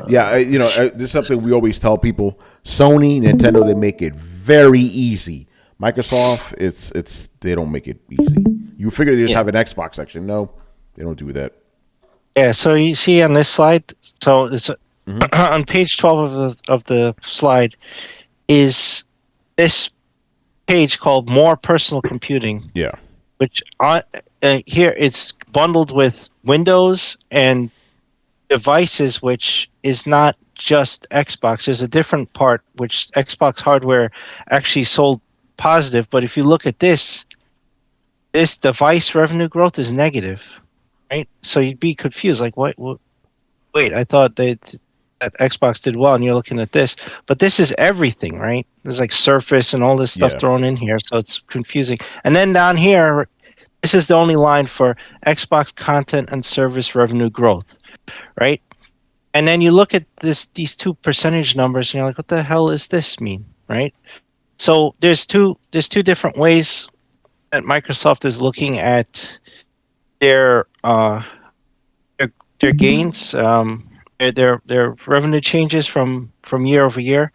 This is something we always tell people. Sony, Nintendo, they make it very easy. Microsoft, it's they don't make it easy. You figure they just have an Xbox section. No, they don't do that. Yeah, so you see on this slide, so it's on page 12 of the slide is this page called More Personal Computing. Yeah. Which here it's bundled with Windows and devices, which is not just Xbox. There's a different part which Xbox hardware actually sold positive, but if you look at this device revenue growth is negative, right? So you'd be confused, like what wait, I thought that Xbox did well, and you're looking at this, but this is everything, right? There's like Surface and all this stuff thrown in here, so it's confusing. And then down here, this is the only line for Xbox content and service revenue growth, right? And then you look at these two percentage numbers, and you're like, what the hell does this mean, right? So there's two different ways that Microsoft is looking at their gains, their revenue changes from year over year.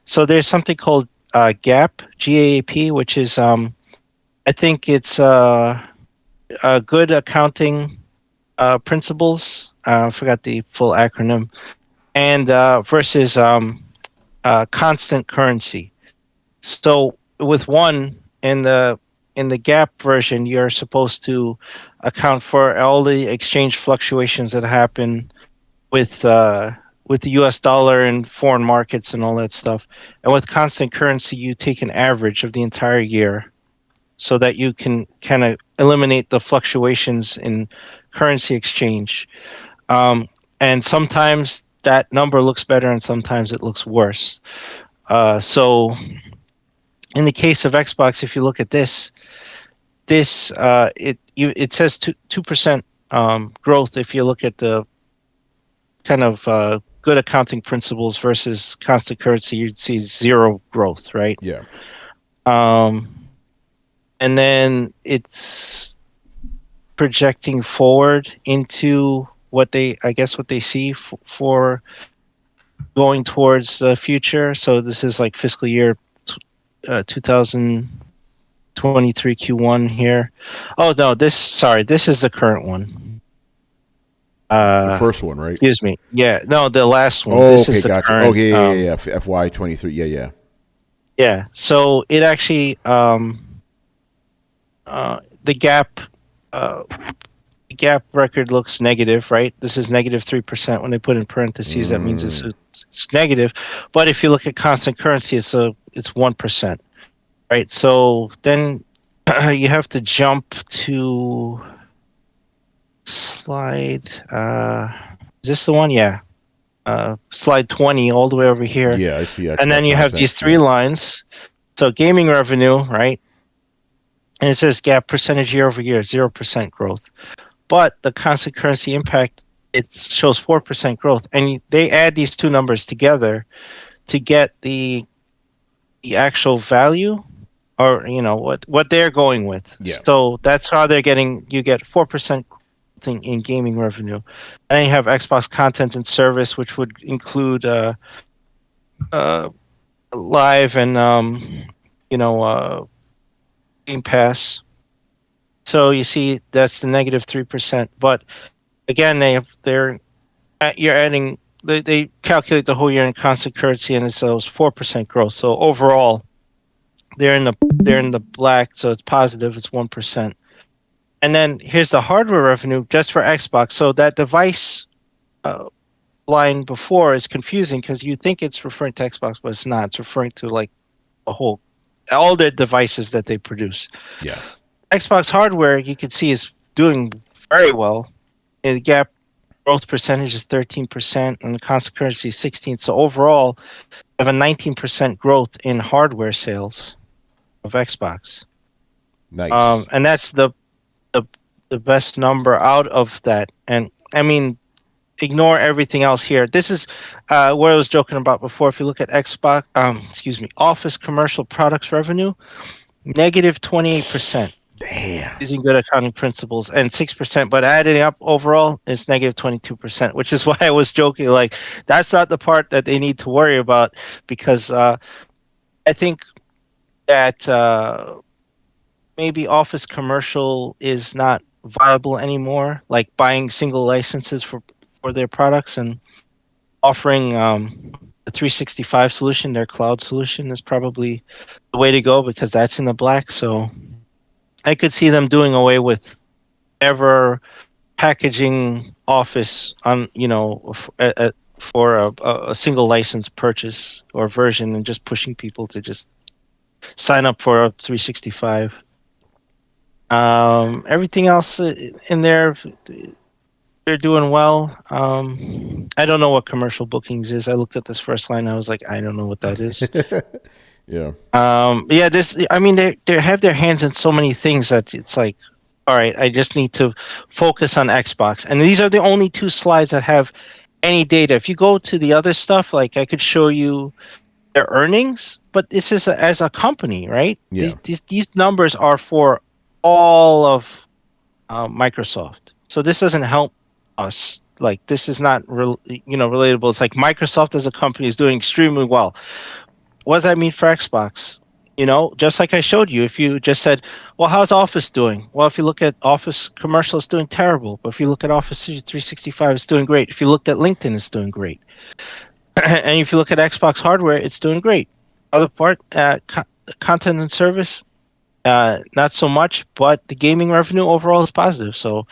So there's something called GAAP, GAAP, which is I think it's good accounting principles. I forgot the full acronym, and versus constant currency. So with one in the GAAP version, you're supposed to account for all the exchange fluctuations that happen with the U.S. dollar and foreign markets and all that stuff. And with constant currency, you take an average of the entire year, so that you can kind of eliminate the fluctuations in currency exchange. And sometimes that number looks better, and sometimes it looks worse. So in the case of Xbox, if you look at this it says 2% growth. If you look at the kind of good accounting principles versus constant currency, you'd see zero growth, right? Yeah. And then it's projecting forward into what they see for going towards the future. So this is like fiscal year 2023 Q1 here. Oh no, this is the current one. The first one, right? Excuse me. Yeah, no, the last one. Oh, this okay, is the gotcha. current, Okay, yeah. FY2023, yeah. Yeah, so it actually the gap record looks negative, right? This is negative 3%. When they put in parentheses, that means it's negative. But if you look at constant currency, it's 1%, right? So then you have to jump to slide. Is this the one? Yeah. Slide 20, all the way over here. Yeah, I see. And then you have these three lines. So gaming revenue, right? And it says gap percentage year over year, 0% growth. But the constant currency impact, it shows 4% growth. And they add these two numbers together to get the actual value, or what they're going with. Yeah. So that's how you get 4% in gaming revenue. And then you have Xbox content and service, which would include live and Game Pass. So you see that's the negative 3%. But again, you're adding, they calculate the whole year in constant currency, and it shows 4% growth. So overall, they're in the black, so it's positive. It's 1%. And then here's the hardware revenue just for Xbox. So that device line before is confusing because you think it's referring to Xbox, but it's not. It's referring to like all the devices that they produce. Yeah. Xbox hardware, you can see, is doing very well. And the gap growth percentage is 13%, and the constant currency is 16. So overall, we have a 19% growth in hardware sales of Xbox. Nice. And that's the the best number out of that. And I mean, ignore everything else here. This is what I was joking about before. If you look at Xbox, Office commercial products revenue, negative 28%. Damn. Using good accounting principles, and 6%, but adding up overall is negative 22%, which is why I was joking. Like, that's not the part that they need to worry about, because I think that maybe Office commercial is not viable anymore. Like buying single licenses for their products and offering the 365 solution, their cloud solution, is probably the way to go, because that's in the black. So I could see them doing away with ever packaging Office on, for a single license purchase or version, and just pushing people to just sign up for a 365. Everything else in there, they're doing well. I don't know what commercial bookings is. I looked at this first line. I was like, I don't know what that is. Yeah. Yeah. I mean, they have their hands in so many things that it's like, all right, I just need to focus on Xbox. And these are the only two slides that have any data. If you go to the other stuff, like I could show you their earnings, but this is as a company, right? Yeah. These numbers are for all of Microsoft. So this doesn't help us. Like, this is not relatable. It's like Microsoft as a company is doing extremely well. What does that mean for Xbox? Just like I showed you, if you just said, well, how's Office doing? Well, if you look at Office commercial, it's doing terrible. But if you look at Office 365, it's doing great. If you looked at LinkedIn, it's doing great. And if you look at Xbox hardware, it's doing great. Other part, content and service, not so much, but the gaming revenue overall is positive. So,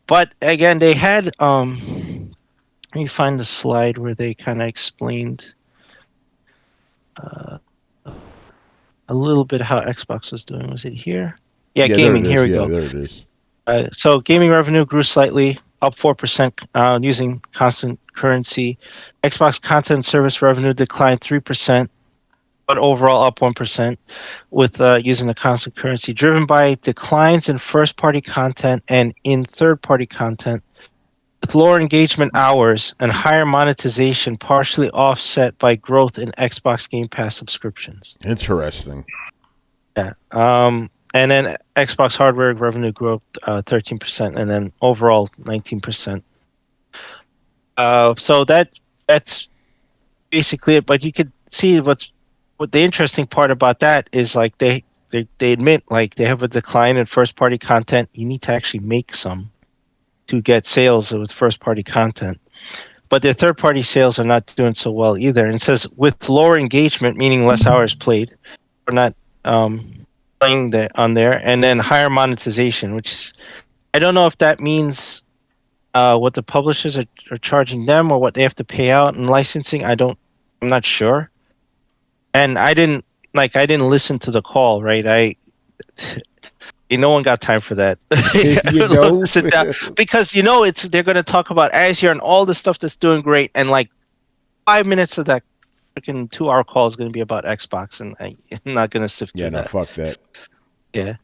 but again, they had, let me find the slide where they kind of explained a little bit how Xbox was doing. Was it here? Yeah, gaming. Here we go. There it is. So gaming revenue grew slightly, up 4% using constant currency. Xbox content service revenue declined 3%, but overall up 1% with using the constant currency, driven by declines in first-party content and in third-party content, with lower engagement hours and higher monetization partially offset by growth in Xbox Game Pass subscriptions. Interesting. Yeah. And then Xbox hardware revenue grew 13%, and then overall 19%. So that's basically it. But you could see what the interesting part about that is, like, they admit, like, they have a decline in first party content. You need to actually make some to get sales with first party content. But their third party sales are not doing so well either. And it says with lower engagement, meaning less hours played, or not playing on there, and then higher monetization, which is, I don't know if that means what the publishers are charging them or what they have to pay out in licensing. I'm not sure. And I didn't listen to the call, right? No one got time for that. Sit down, because they're going to talk about Azure and all the stuff that's doing great, and like 5 minutes of that freaking 2-hour call is going to be about Xbox, and I'm not going to sift through that. Yeah, no, fuck that. Yeah,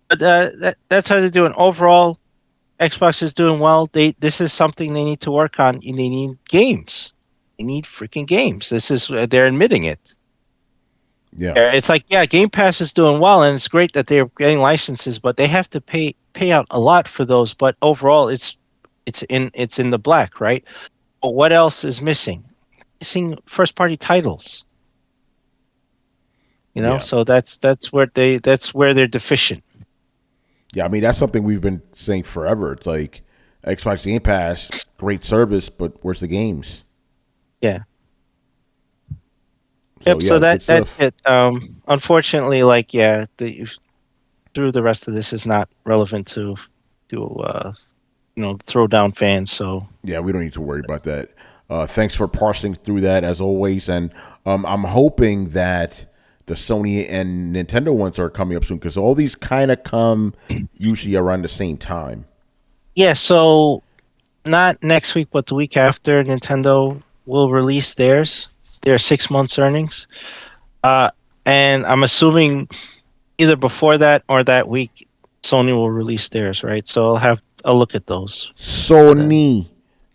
but that's how they're doing overall. Xbox is doing well. This is something they need to work on. They need games. They need freaking games. They're admitting it. Yeah. It's like, yeah, Game Pass is doing well, and it's great that they're getting licenses, but they have to pay out a lot for those. But overall, it's in the black, right? But what else is missing? Missing first party titles. Yeah. So that's where they're deficient. Yeah, I mean, that's something we've been saying forever. It's like Xbox Game Pass, great service, but where's the games? Yeah. Yep. So that's it. Unfortunately, like, yeah, through the rest of this is not relevant to Throwdown fans. So yeah, we don't need to worry about that. Thanks for parsing through that as always, and I'm hoping that the Sony and Nintendo ones are coming up soon because all these kind of come usually around the same time. Yeah, so not next week, but the week after, Nintendo will release theirs. Their 6 months earnings. And I'm assuming either before that or that week, Sony will release theirs, right? So I'll have a look at those. Sony,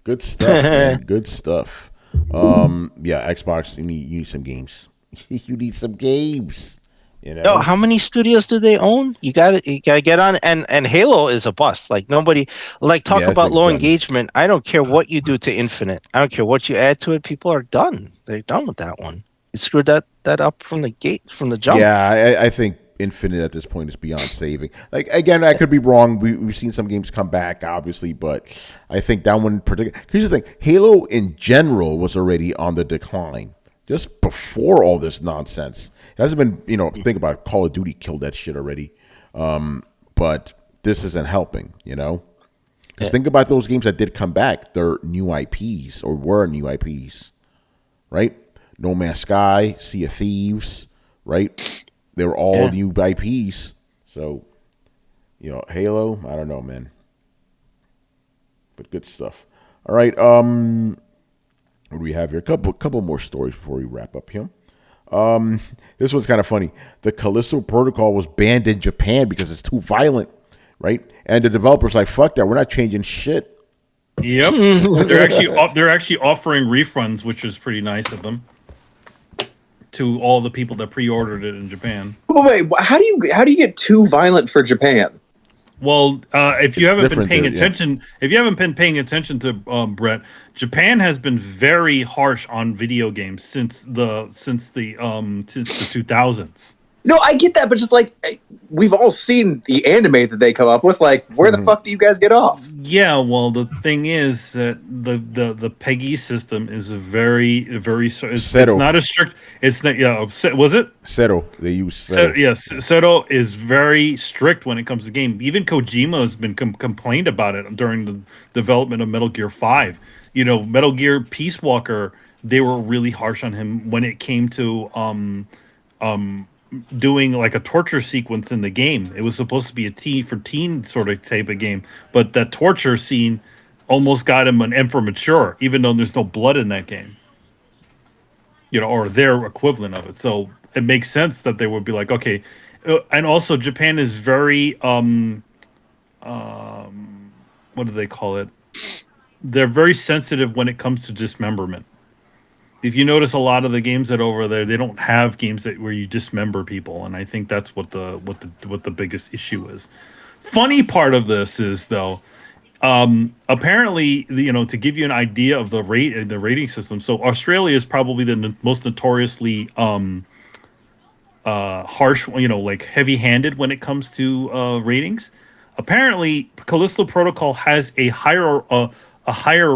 good stuff, man. Good stuff. Yeah, Xbox. You need some games. You need some games. You know. Yo, how many studios do they own? You gotta get on. And Halo is a bust. Like nobody talk about low engagement. I don't care what you do to Infinite. I don't care what you add to it. People are done. They're done with that one. You screwed that up from the gate, from the jump. Yeah, I think Infinite at this point is beyond saving. Like again, I could be wrong. We've seen some games come back, obviously, but I think that one particular. Here's the thing: Halo in general was already on the decline just before all this nonsense. It hasn't been, think about it, Call of Duty killed that shit already, but this isn't helping. Because think about those games that did come back; they're new IPs or were new IPs, right? No Man's Sky, Sea of Thieves, right? They were all new IPs. So, Halo, I don't know, man. But good stuff. All right. What do we have here? A couple more stories before we wrap up here. This one's kind of funny. The Callisto Protocol was banned in Japan because it's too violent, right? And the developers like, fuck that. We're not changing shit. Yep. they're actually offering refunds, which is pretty nice of them, to all the people that pre-ordered it in Japan. Wait, how do you get too violent for Japan? Well, if you haven't been paying attention to Brett, Japan has been very harsh on video games since the 2000s. No, I get that, but just we've all seen the anime that they come up with. Like, where the fuck do you guys get off? Yeah, well, the thing is that the PEGI system is very it's not as strict. It's not. Yeah, was it Seto? They use Seto. Yes, Seto is very strict when it comes to game. Even Kojima has been complained about it during the development of Metal Gear 5. Metal Gear Peace Walker, they were really harsh on him when it came to doing like a torture sequence in the game. It was supposed to be a teen for teen sort of type of game, but that torture scene almost got him an M for mature, even though there's no blood in that game. Or their equivalent of it. So it makes sense that they would be like, okay. And also Japan is very what do they call it? They're very sensitive when it comes to dismemberment. If you notice, a lot of the games that over there, they don't have games where you dismember people, and I think that's what the biggest issue is. Funny part of this is though, apparently, to give you an idea of the rating system. So Australia is probably the most notoriously harsh, like heavy-handed when it comes to ratings. Apparently, Callisto Protocol has a higher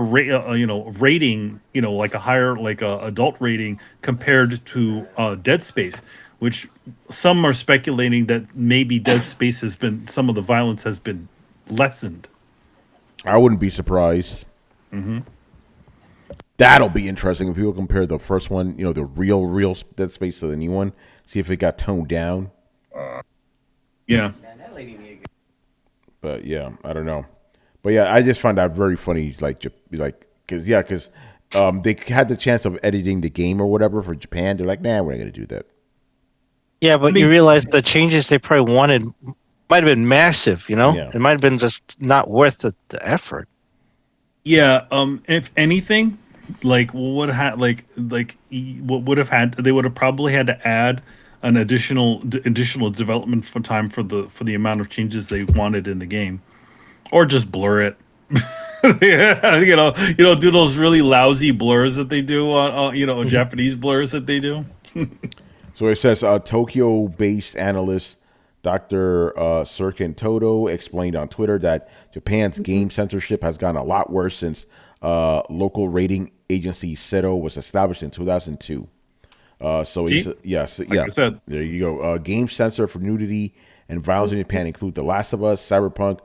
rating, like a higher adult rating compared to Dead Space, which some are speculating that maybe Dead Space some of the violence has been lessened. I wouldn't be surprised. Mm-hmm. That'll be interesting if people compare the first one, the real Dead Space to the new one, see if it got toned down. Yeah. But yeah, I don't know. But yeah, I just find that very funny. Because they had the chance of editing the game or whatever for Japan. They're like, nah, we're not going to do that. Yeah, but you realize the changes they probably wanted might have been massive. Yeah. It might have been just not worth the effort. Yeah. If anything, they would have probably had to add an additional development for time for the amount of changes they wanted in the game. Or just blur it. Do those really lousy blurs that they do on Japanese blurs that they do. So it says Tokyo-based analyst Dr. Serkin Toto explained on Twitter that Japan's game censorship has gotten a lot worse since local rating agency Seto was established in 2002. I said, there you go. Game censor for nudity and violence in Japan include The Last of Us, Cyberpunk,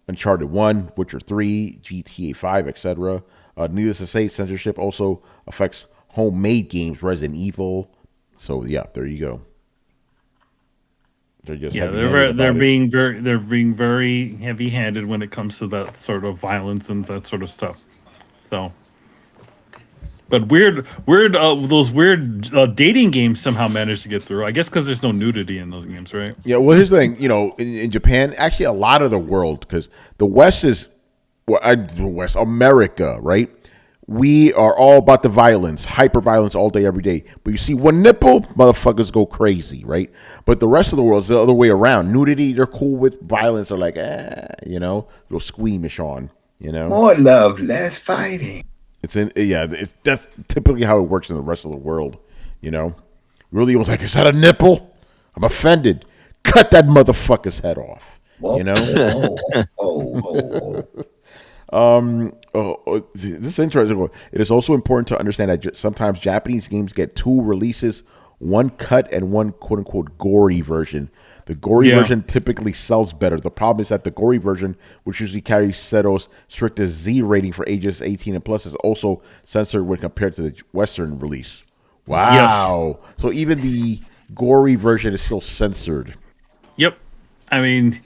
Uncharted 1, Witcher 3, GTA 5, etc. Needless to say, censorship also affects homemade games, Resident Evil. So, yeah, there you go. They're just they're being very heavy-handed when it comes to that sort of violence and that sort of stuff. So, but those weird dating games somehow managed to get through. I guess because there's no nudity in those games, right? Yeah. Well, here's the thing. In Japan, actually, a lot of the world, because the West is, America, right? We are all about the violence, hyper violence all day, every day. But you see one nipple, motherfuckers go crazy, right? But the rest of the world is the other way around. Nudity, they're cool with violence. They're like, little squeamish on, More love, less fighting. That's typically how it works in the rest of the world, Really, was like, is that a nipple? I'm offended. Cut that motherfucker's head off, This is interesting. It is also important to understand that sometimes Japanese games get two releases, one cut and one quote unquote gory version. The gory version typically sells better. The problem is that the gory version, which usually carries Seto's strictest Z rating for ages 18 and plus, is also censored when compared to the Western release. Wow. Yes. So even the gory version is still censored. Yep. I mean,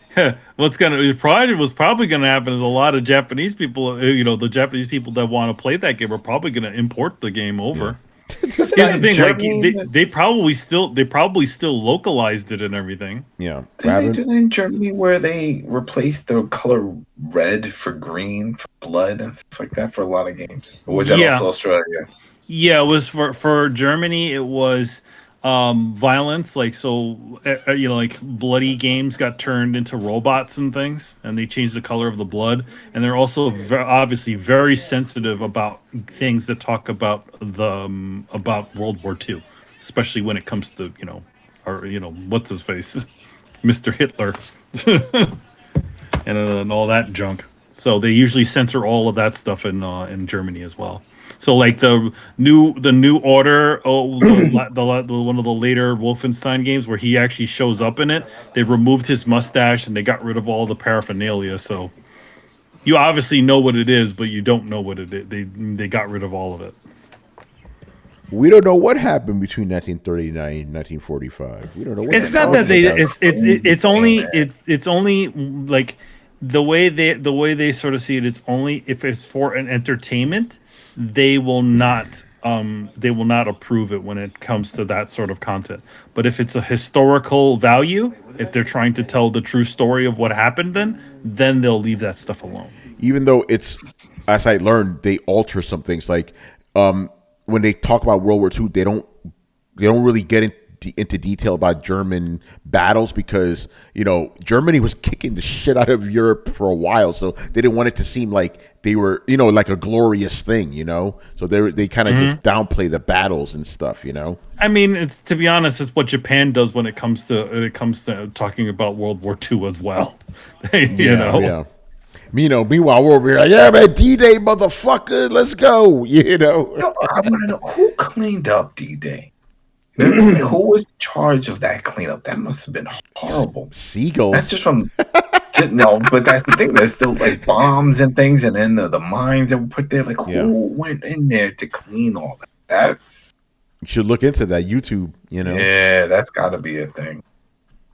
what's probably gonna happen is a lot of Japanese people, the Japanese people that want to play that game are probably gonna import the game over. Here's the thing, like they probably still localized it and everything. Yeah. Did they do that in Germany where they replaced the color red for green for blood and stuff like that for a lot of games? Or was that also Australia? Yeah, it was for Germany. It was violence, like like bloody games got turned into robots and things, and they changed the color of the blood. And they're also obviously very sensitive about things that talk about about World War II, especially when it comes to what's his face, Mr. Hitler, and all that junk. So they usually censor all of that stuff in Germany as well. So like the new order, the one of the later Wolfenstein games where he actually shows up in it, they removed his mustache and they got rid of all the paraphernalia. So you obviously know what it is, but you don't know what it is. They got rid of all of it. We don't know what happened between 1939 and 1945. We don't know. It's not that they. It's only like the way they sort of see it. It's only if it's for an entertainment. They will not approve it when it comes to that sort of content. But if it's a historical value, if they're trying to tell the true story of what happened, then they'll leave that stuff alone. Even though it's, as I learned, they alter some things. Like when they talk about World War II, they don't really get into detail about German battles because Germany was kicking the shit out of Europe for a while, so they didn't want it to seem like they were like a glorious thing, so they kind of just downplay the battles and stuff. I mean, to be honest, it's what Japan does when it comes to talking about World War II as well. Yeah. Meanwhile, we're over here like, yeah, man, D-Day, motherfucker, let's go. No, I want to know who cleaned up D-Day. Who was in charge of that cleanup? That must have been horrible. Seagulls. That's just from no, but that's the thing. There's still like bombs and things, and then the mines that were put there. Like who went in there to clean all that? That's you should look into that. YouTube, Yeah, that's got to be a thing.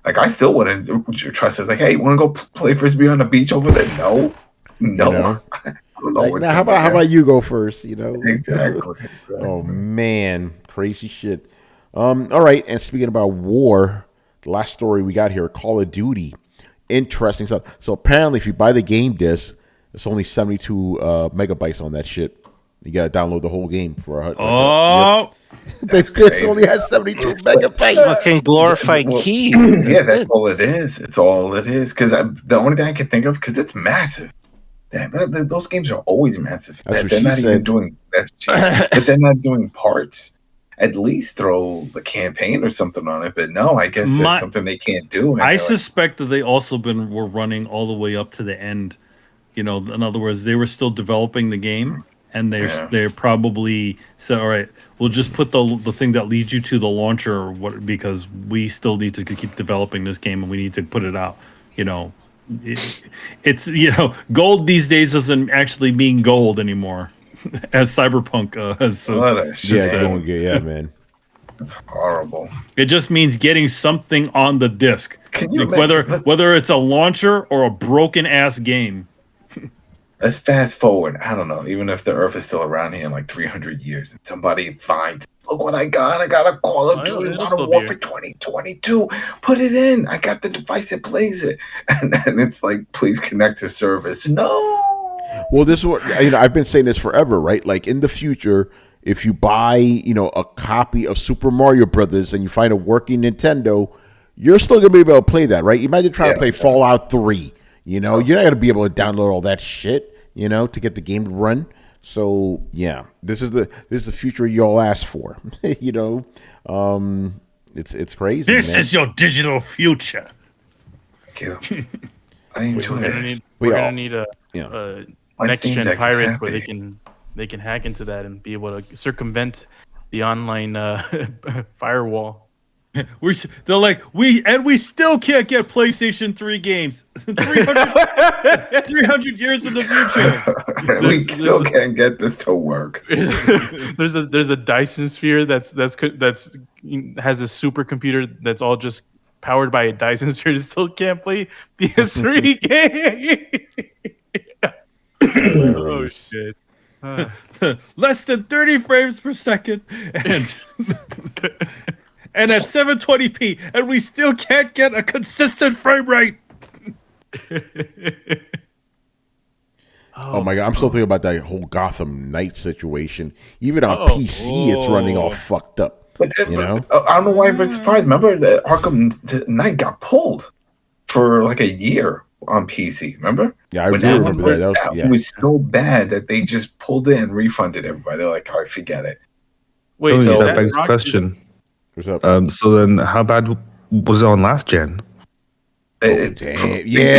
Like I still wouldn't trust it. Like, hey, you want to go play frisbee on the beach over there? No. I don't know. Like, how about you go first? Exactly. Oh man, crazy shit. All right, and speaking about war, the last story we got here, Call of Duty. Interesting stuff. So apparently, if you buy the game disc, it's only 72 megabytes on that shit. You got to download the whole game for a this disc only has 72 megabytes. Fucking glorified key. Yeah, that's all it is. It's all it is. Because the only thing I can think of, because it's massive. Those games are always massive. They're not even doing that, but they're not doing parts. At least throw the campaign or something on it, but no, I guess there's something they can't do. I suspect that they also were running all the way up to the end. In other words, they were still developing the game, and they're probably said, "All right, we'll just put the thing that leads you to the launcher, or what, because we still need to keep developing this game, and we need to put it out." It's gold these days doesn't actually mean gold anymore. As Cyberpunk has man. That's horrible. It just means getting something on the disc. Can you Whether it's a launcher or a broken ass game. Let's fast forward. I don't know. Even if the Earth is still around here in like 300 years, and somebody finds, look what I got. I got a Call of Duty Modern Warfare 2022. Put it in. I got the device that plays it, and it's like, please connect to service. No. Well, this is what I've been saying this forever, right? Like in the future, if you buy a copy of Super Mario Brothers and you find a working Nintendo, you're still gonna be able to play that, right? Imagine trying to play Fallout 3. You're not gonna be able to download all that shit, to get the game to run. So yeah, this is the future you all asked for. It's crazy. This is your digital future. Thank you. I enjoy it. We're gonna need a next gen pirate where they can hack into that and be able to circumvent the online firewall. They're like, we still can't get PlayStation 3 games. 300 years in the future. We still can't get this to work. There's a Dyson Sphere that's has a supercomputer that's all just powered by a Dyson Sphere that still can't play PS3 game. Oh shit. Less than 30 frames per second and at 720p, and we still can't get a consistent frame rate. Oh my god, I'm still thinking about that whole Gotham Knight situation. Even on PC, it's running all fucked up. But I don't know why I'm surprised. Remember that Arkham Knight got pulled for like a year on PC. Remember? Yeah, I remember that. It was so bad that they just pulled it and refunded everybody. They're like, all right, forget it. Wait, so that begs the question. What's up? So then, how bad was it on last gen? Right? They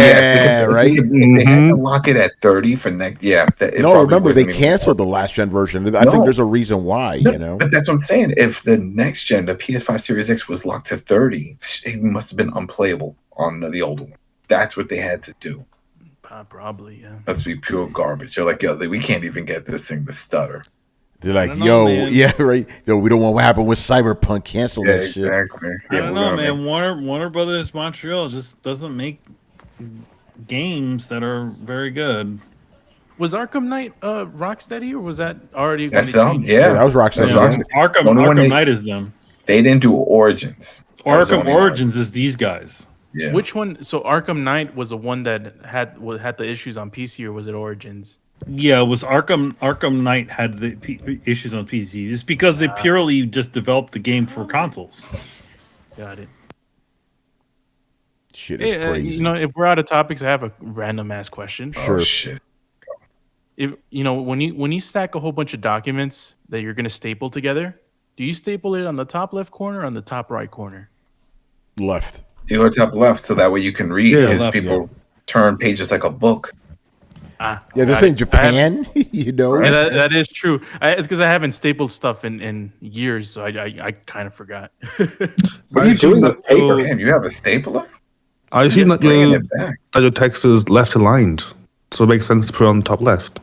had to lock it at 30 for next. Yeah. No, remember they canceled the last gen version. I think there's a reason why. But that's what I'm saying. If the next gen, the PS5 Series X, was locked to 30, it must have been unplayable on the older one. That's what they had to do. Probably, yeah. That's be pure garbage. They're like, yo, we can't even get this thing to stutter. They're like, right. Yo, we don't want what happened with Cyberpunk. Cancel that shit. Exactly. I don't know, man. Warner Brothers Montreal just doesn't make games that are very good. Was Arkham Knight Rocksteady, or was that already? That's them. Yeah, that was Rocksteady. Arkham Knight is them. They didn't do Origins. Arkham Origins is these guys. Yeah. Which one? So Arkham Knight was the one that had the issues on PC, or was it Origins? Yeah, it was Arkham Knight had the issues on PC. It's because they purely just developed the game for consoles. Got it. Shit is crazy. If we're out of topics, I have a random ass question. Sure. Oh, shit. If when you stack a whole bunch of documents that you're gonna staple together, do you staple it on the top left corner or on the top right corner? Left. You go top left, so that way you can read. Because people turn pages like a book. Yeah, this ain't Japan, Yeah, that is true. It's because I haven't stapled stuff in years, so I kind of forgot. What are you doing with paper? Damn, you have a stapler? I assume that your text is left aligned, so it makes sense to put it on the top left.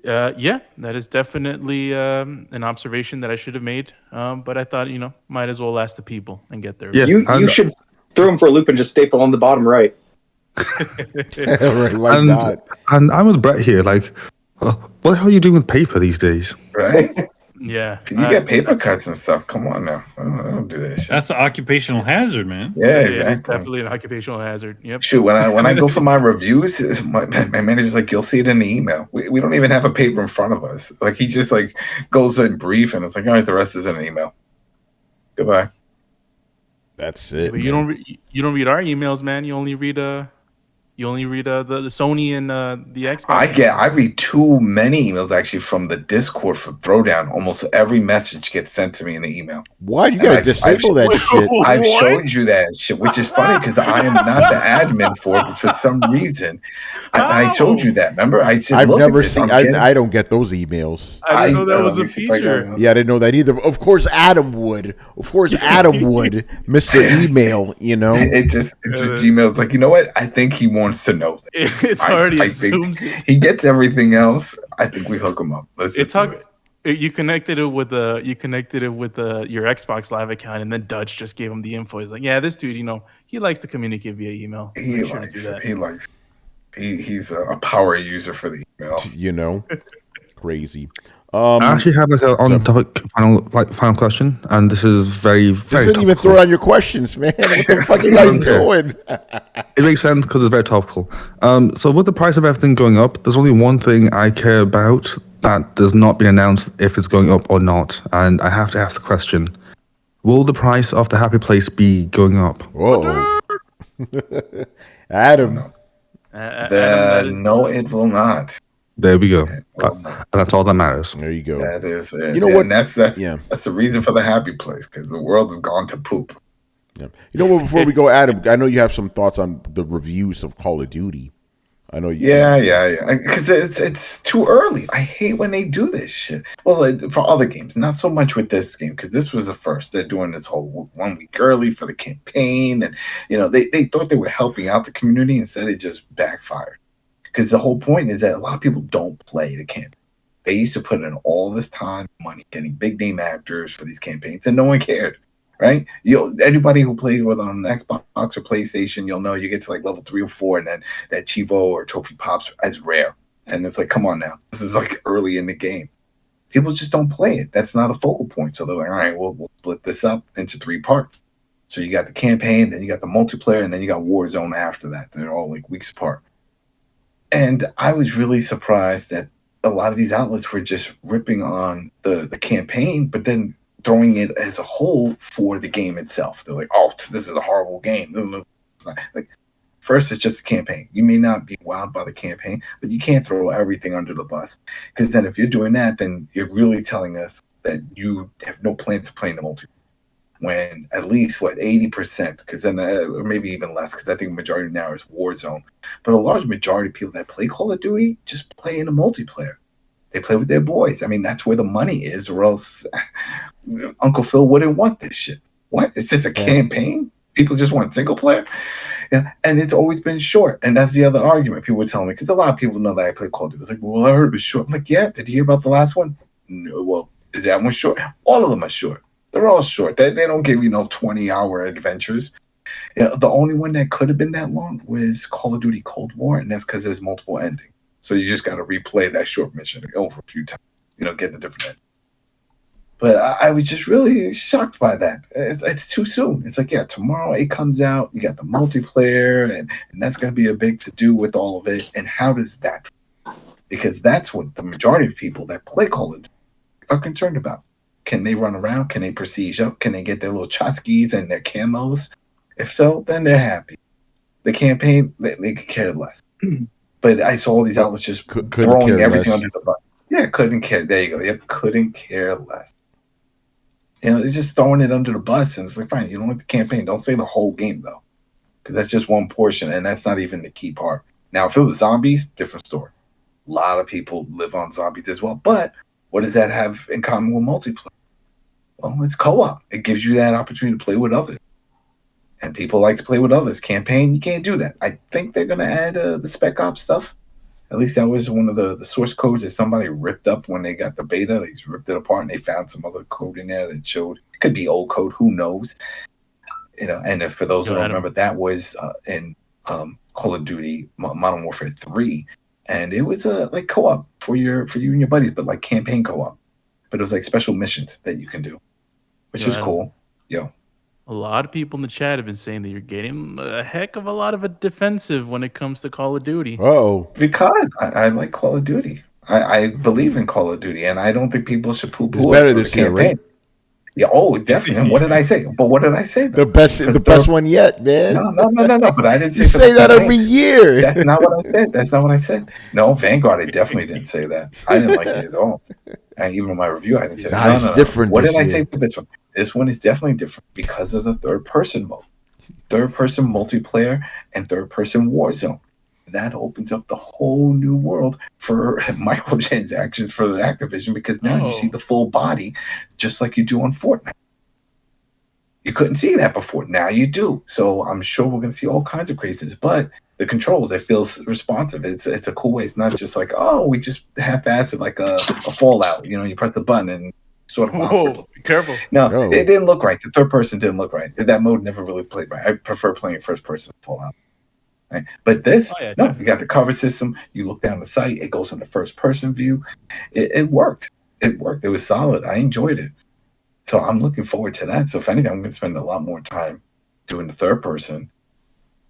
Yeah, that is definitely an observation that I should have made. But I thought, might as well ask the people and get there. Yeah, you should throw them for a loop and just staple on the bottom right. Right, why not? And I'm with Brett here. Like, what the hell are you doing with paper these days? Right? Yeah. You get paper cuts and stuff. Come on now. I don't do that shit. That's an occupational hazard, man. Yeah, it's definitely an occupational hazard. Yep. Shoot, when I go for my reviews, my manager's like, you'll see it in the email. We don't even have a paper in front of us. Like, he just like goes in brief, and it's like, all right, the rest is in an email. Goodbye. That's it. But you don't read our emails, man. You only read the Sony and the Xbox. I read too many emails actually from the Discord for Throwdown. Almost every message gets sent to me in the email. Why you gotta disable that shit? I've showed you that shit, which is funny because I am not the admin for it, but for some reason, I showed you that. Remember, I've never seen. I don't get those emails. I didn't know that was a feature. Yeah, I didn't know that either. Of course, Adam would. Miss the email. It just Gmail's like, you know what? I think he wants to know. It's already assumes it. He gets everything else. I think we hook him up. Let's It You connected it with your Xbox Live account, and then Dutch just gave him the info. He's like, yeah, this dude, he likes to communicate via email. He's a power user for the email. Crazy. I actually have like a on-topic final question, and this is very, very. Didn't even throw on your questions, man. What the fuck are you guys doing? It makes sense because it's very topical. So with the price of everything going up, there's only one thing I care about that does not been announced if it's going up or not, and I have to ask the question: will the price of the Happy Place be going up? Whoa, Adam. No, it will not. There we go. And that's all that matters. There you go. That is it. You know what? And that's the reason for the Happy Place, because the world has gone to poop. Yeah. You know what? Before we go, Adam, I know you have some thoughts on the reviews of Call of Duty. I know. Yeah. Because it's too early. I hate when they do this shit. Well, for other games, not so much with this game, because this was the first. They're doing this whole 1 week early for the campaign, and they thought they were helping out the community. Instead, it just backfired. Because the whole point is that a lot of people don't play the campaign. They used to put in all this time, money, getting big name actors for these campaigns, and no one cared, right? Anybody who played with on Xbox or PlayStation, you'll know you get to like level 3 or 4, and then that Chivo or trophy pops as rare. And it's like, come on now, this is like early in the game. People just don't play it. That's not a focal point. So they're like, all right, we'll split this up into 3 parts. So you got the campaign, then you got the multiplayer, and then you got Warzone after that. They're all like weeks apart. And I was really surprised that a lot of these outlets were just ripping on the campaign, but then throwing it as a whole for the game itself. They're like, oh, this is a horrible game. Like, first, it's just a campaign. You may not be wowed by the campaign, but you can't throw everything under the bus. Because then if you're doing that, then you're really telling us that you have no plan to play in the multiplayer. When at least 80%, because then or maybe even less, because I think the majority now is Warzone, but a large majority of people that play Call of Duty just play in a multiplayer. They play with their boys. I mean, that's where the money is, or else Uncle Phil wouldn't want this shit. What? It's just a campaign? People just want single player? Yeah, and it's always been short, and that's the other argument people were telling me, because a lot of people know that I play Call of Duty. It's like, well, I heard it was short. I'm like, yeah, did you hear about the last one? No, well, is that one short? All of them are short. They're all short. They don't give 20-hour adventures. The only one that could have been that long was Call of Duty Cold War, and that's because there's multiple endings. So you just got to replay that short mission over a few times, get the different ending. But I was just really shocked by that. It's too soon. It's like, yeah, tomorrow it comes out. You got the multiplayer, and that's going to be a big to-do with all of it. And how does that? Because that's what the majority of people that play Call of Duty are concerned about. Can they run around? Can they prestige up? Can they get their little chotskis and their camos? If so, then they're happy. The campaign, they could care less. But I saw all these outlets just throwing everything under the bus. Yeah, couldn't care. There you go. Yep, couldn't care less. They're just throwing it under the bus. And it's like, fine, you don't like the campaign. Don't say the whole game, though. Because that's just one portion, and that's not even the key part. Now, if it was zombies, different story. A lot of people live on zombies as well. But what does that have in common with multiplayer? Well, it's co-op. It gives you that opportunity to play with others. And people like to play with others. Campaign, you can't do that. I think they're going to add the Spec Ops stuff. At least that was one of the source codes that somebody ripped up when they got the beta. They just ripped it apart and they found some other code in there that showed. It could be old code, who knows? And if, for those who don't remember, that was in Call of Duty Modern Warfare 3. And it was like co-op for you and your buddies, but like campaign co-op. But it was like special missions that you can do, which is cool. A lot of people in the chat have been saying that you're getting a heck of a lot of a defensive when it comes to Call of Duty. Oh, because I like Call of Duty. I believe in Call of Duty, and I don't think people should poo-poo. It's better this year, right? Yeah, definitely. And what did I say? But what did I say? The best one yet, man. No. But I didn't say. You say that every year. That's not what I said. No, Vanguard. I definitely didn't say that. I didn't like it at all. And even in my review, I didn't say that. No. Different. What did I say for this one? This one is definitely different because of the third-person mode, third-person multiplayer, and third-person Warzone. That opens up the whole new world for microtransactions for the Activision, because now you see the full body just like you do on Fortnite. You couldn't see that before. Now you do. So I'm sure we're going to see all kinds of craziness. But the controls. It feels responsive. It's a cool way. It's not just like, oh, we just half-assed like a Fallout. You press the button and sort of. Whoa, be careful. No, it didn't look right. The third person didn't look right. That mode never really played right. I prefer playing first person Fallout. Right? But this, no, you got the cover system. You look down the sight. It goes in the first person view. It worked. It worked. It was solid. I enjoyed it. So I'm looking forward to that. So if anything, I'm going to spend a lot more time doing the third person.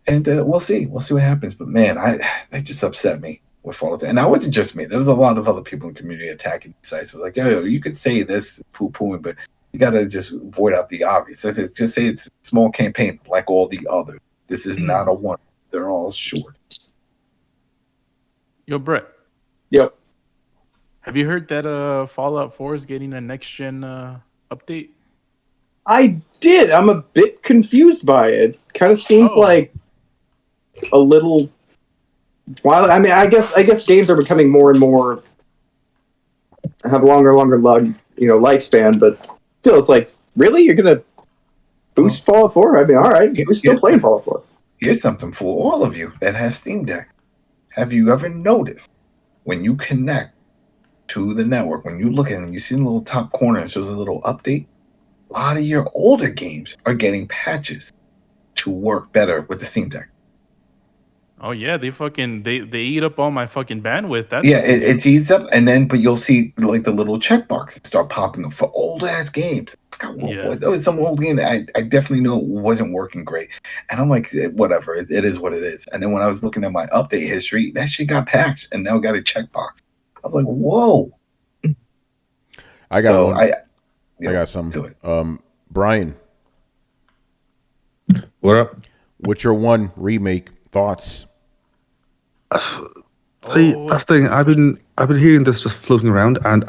And we'll see. We'll see what happens. But man, that just upset me with Fallout. And that wasn't just me. There was a lot of other people in the community attacking the sites. So like, yo, you could say this poo-pooing, but you got to just void out the obvious. Just say it's a small campaign like all the others. This is not a one. They're all short. Yo, Brett. Yep. Have you heard that Fallout 4 is getting a next-gen update? I did. I'm a bit confused by it. Kind of seems like a little. Well, I mean, I guess games are becoming more and more have longer lifespan. But still, it's like, really, you're gonna boost Fallout 4? I mean, all right, we're still playing Fallout 4. Here's something for all of you that have Steam Deck. Have you ever noticed when you connect to the network, when you look at it and you see in the little top corner, it shows a little update? A lot of your older games are getting patches to work better with the Steam Deck. Oh yeah, they eat up all my fucking bandwidth. It eats up, but you'll see like the little checkboxes start popping up for old ass games. There was some old game that I definitely knew wasn't working great, and I'm like, whatever, it is what it is. And then when I was looking at my update history, that shit got patched and now got a checkbox. I was like, whoa. I got some. Do it. Brian, What up? Witcher 1 remake thoughts? See, that's the thing. I've been hearing this just floating around, and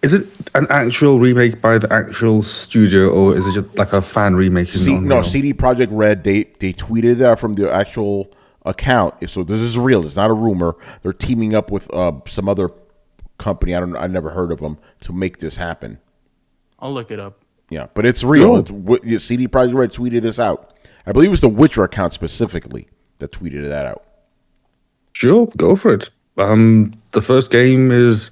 is it an actual remake by the actual studio, or is it just like a fan remake? No, CD Projekt Red. They tweeted that from the actual account. So this is real. It's not a rumor. They're teaming up with some other company. I never heard of them to make this happen. I'll look it up. Yeah, but it's real. CD Projekt Red tweeted this out. I believe it was the Witcher account specifically that tweeted that out. Sure, go for it. The first game is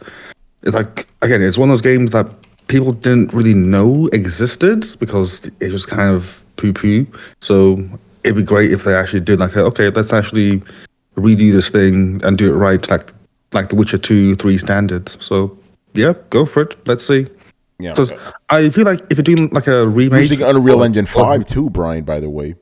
like, again, it's one of those games that people didn't really know existed because it was kind of poo-poo. So it'd be great if they actually did like, okay, let's actually redo this thing and do it right, like the Witcher 2, 3 standards. So yeah, go for it. Let's see. Yeah, because I feel like if you're doing like a remake, using Unreal Engine 5 too, Brian. By the way,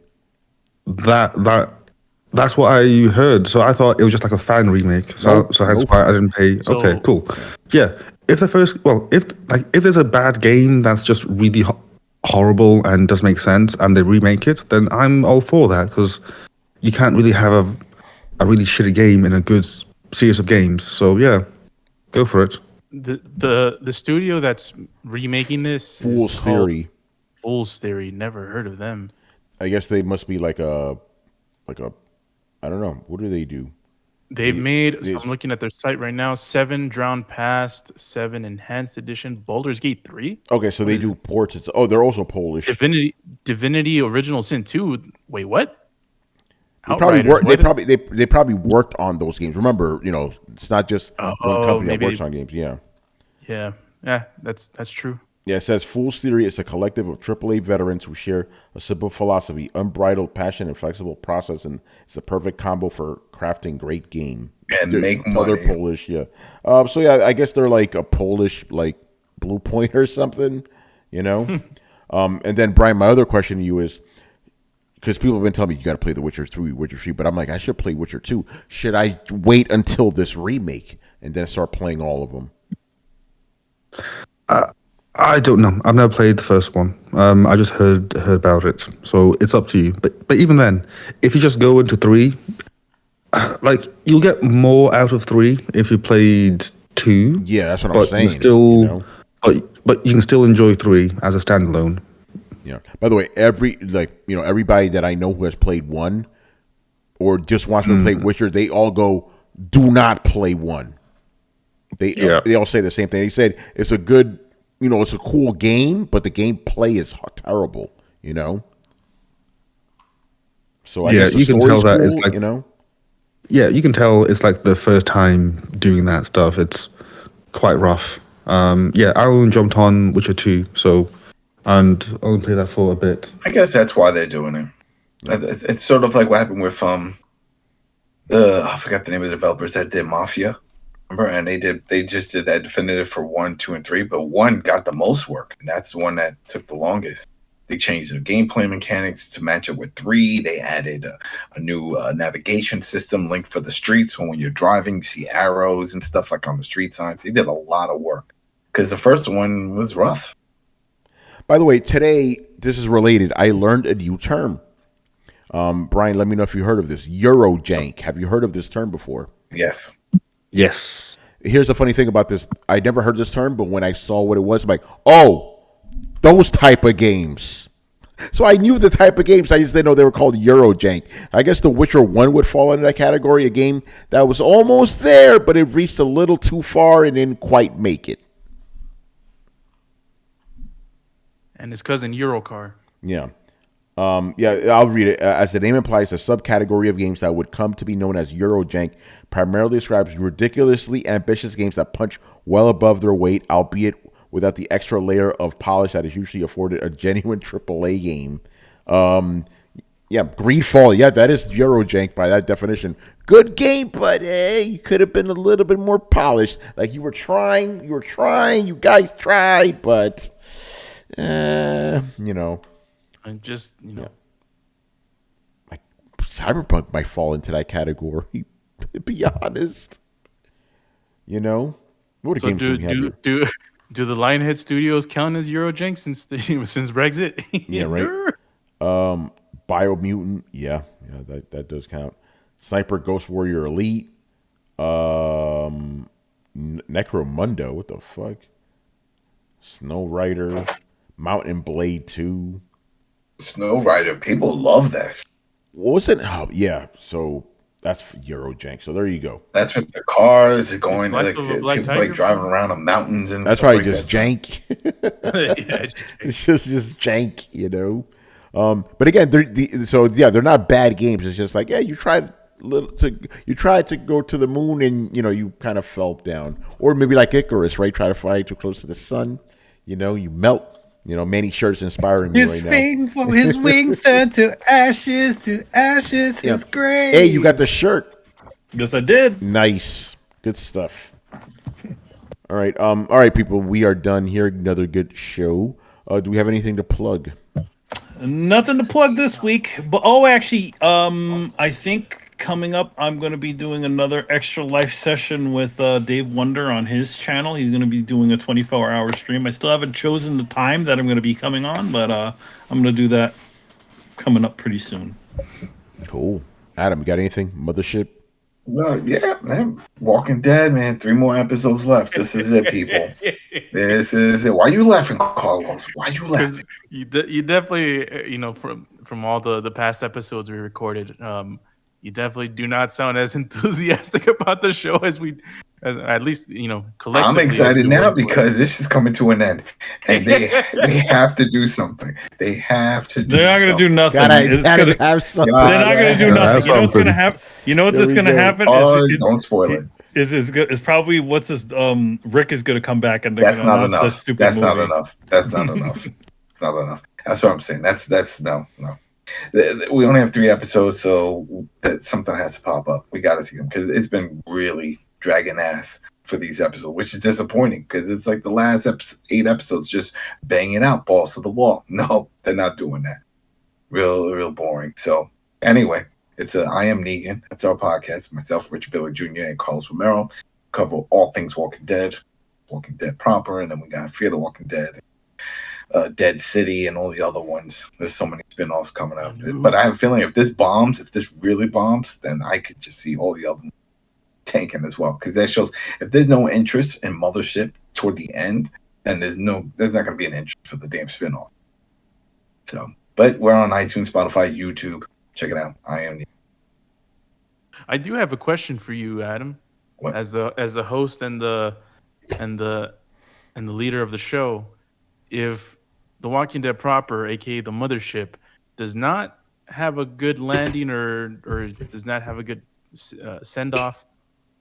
that's what I heard. So I thought it was just like a fan remake. So hence why I didn't pay. Okay, cool. Yeah, if there's a bad game that's just really horrible and doesn't make sense, and they remake it, then I'm all for that, because you can't really have a really shitty game in a good series of games. So yeah, go for it. The studio that's remaking this Fool's Theory. Fool's Theory. Never heard of them. I guess they must be like a I don't know. What do they do? They've made. So I'm looking at their site right now. 7 Drowned Past, 7 Enhanced Edition, Baldur's Gate 3. Okay, so they do ports. They're also Polish. Divinity Original Sin 2. Wait, what? They probably worked on those games. Remember, it's not just one company that works on games. Yeah. Yeah, that's true. Yeah, it says Fool's Theory is a collective of AAA veterans who share a simple philosophy, unbridled passion, and flexible process, and it's the perfect combo for crafting great game. And make money. They're Polish, yeah. So yeah, I guess they're like a Polish Blue Point or something, And then Brian, my other question to you is, because people have been telling me you got to play The Witcher 3, Witcher 3, but I'm like, I should play Witcher 2. Should I wait until this remake and then start playing all of them? I don't know. I've never played the first one. I just heard about it. So it's up to you. But even then, if you just go into 3, you'll get more out of 3 if you played 2. Yeah, that's what I'm saying. But you can still enjoy 3 as a standalone. Yeah. By the way, everybody that I know who has played 1 or just wants to play Witcher, they all go, do not play 1. They all say the same thing. They said it's a good, it's a cool game, but the gameplay is terrible. So I guess the you can tell story's that cool, it's like you know. yeah, you can tell it's like the first time doing that stuff. It's quite rough. Yeah, I only jumped on Witcher 2, so and only played that for a bit. I guess that's why they're doing it. It's sort of like what happened with I forgot the name of the developers that did Mafia. Remember? And they just did that definitive for 1, 2, and 3, but 1 got the most work, and that's the one that took the longest. They changed their gameplay mechanics to match up with 3. They added a new navigation system linked for the streets. So when you're driving, you see arrows and stuff like on the street signs. They did a lot of work because the first one was rough. By the way, today, this is related. I learned a new term. Brian, let me know if you heard of this. Eurojank. Have you heard of this term before? Yes. Yes. Here's the funny thing about this. I never heard this term, but when I saw what it was, I'm like, oh, those type of games. So I knew the type of games. I just didn't know they were called Eurojank. I guess The Witcher 1 would fall into that category, a game that was almost there, but it reached a little too far and didn't quite make it. And his cousin Eurocar. Yeah. I'll read it. As the name implies, a subcategory of games that would come to be known as Eurojank primarily describes ridiculously ambitious games that punch well above their weight, albeit without the extra layer of polish that is usually afforded a genuine AAA game. Greedfall. Yeah, that is Eurojank by that definition. Good game, but you could have been a little bit more polished. Like you guys tried, but And just, like Cyberpunk might fall into that category. To be honest, what so games do we have here? do the Lionhead Studios count as Eurojank since Brexit? Yeah, right. Biomutant, yeah, that does count. Sniper Ghost Warrior Elite, Necromundo, what the fuck? Snow Rider, Mountain Blade 2. Snow Rider, people love that. What was it? Oh, yeah, so that's Eurojank. So there you go. That's with the cars going It's people Black Tiger? like driving around on mountains and That's stuff probably like just that. jank. Yeah, It's just jank, But again, they're not bad games. It's just like, yeah, you tried to go to the moon and you kind of fell down, or maybe like Icarus, right? Try to fly too close to the sun, you melt. Manny Shirt's inspiring me right now. His wings turned to ashes. His grave. Hey, you got the shirt. Yes, I did. Nice, good stuff. All right, people. We are done here. Another good show. Do we have anything to plug? Nothing to plug this week, but actually, I think coming up, I'm going to be doing another Extra Life session with Dave Wonder on his channel. He's going to be doing a 24-hour stream. I still haven't chosen the time that I'm going to be coming on, but I'm going to do that coming up pretty soon. Cool. Adam, you got anything? Mothership? Well, yeah, man. Walking Dead, man. 3 more episodes left. This is it, people. This is it. Why you laughing, Carlos? Why you laughing? You definitely, from all the past episodes we recorded, you definitely do not sound as enthusiastic about the show as at least, collectively. I'm excited now because this is coming to an end, and they have to do something. They have to. They're not going to do nothing. Gotta have something. They're not going to do nothing. You know what's going to happen? You know what's going to happen? Don't spoil it. Is probably what's this? Rick is going to come back and that's not enough. This stupid That's movie. not enough. That's not enough. It's not enough. That's what I'm saying. That's no. We only have 3 episodes, so that something has to pop up. We got to see them because it's been really dragging ass for these episodes, which is disappointing because it's like the last 8 episodes just banging out balls to the wall. No, they're not doing that. Real boring. So anyway, it's I Am Negan. That's our podcast. Myself, Rich Billy Jr. and Carlos Romero cover all things Walking Dead proper, and then we got Fear the Walking Dead, Dead City, and all the other ones. There's so many spin-offs coming out. But I have a feeling if this really bombs, then I could just see all the other tanking as well. Because that shows if there's no interest in Mothership toward the end, then there's not going to be an interest for the damn spin-off. So, but we're on iTunes, Spotify, YouTube. Check it out. I do have a question for you, Adam. What? As a host and the leader of the show, if The Walking Dead proper, aka the Mothership, does not have a good landing or does not have a good send off,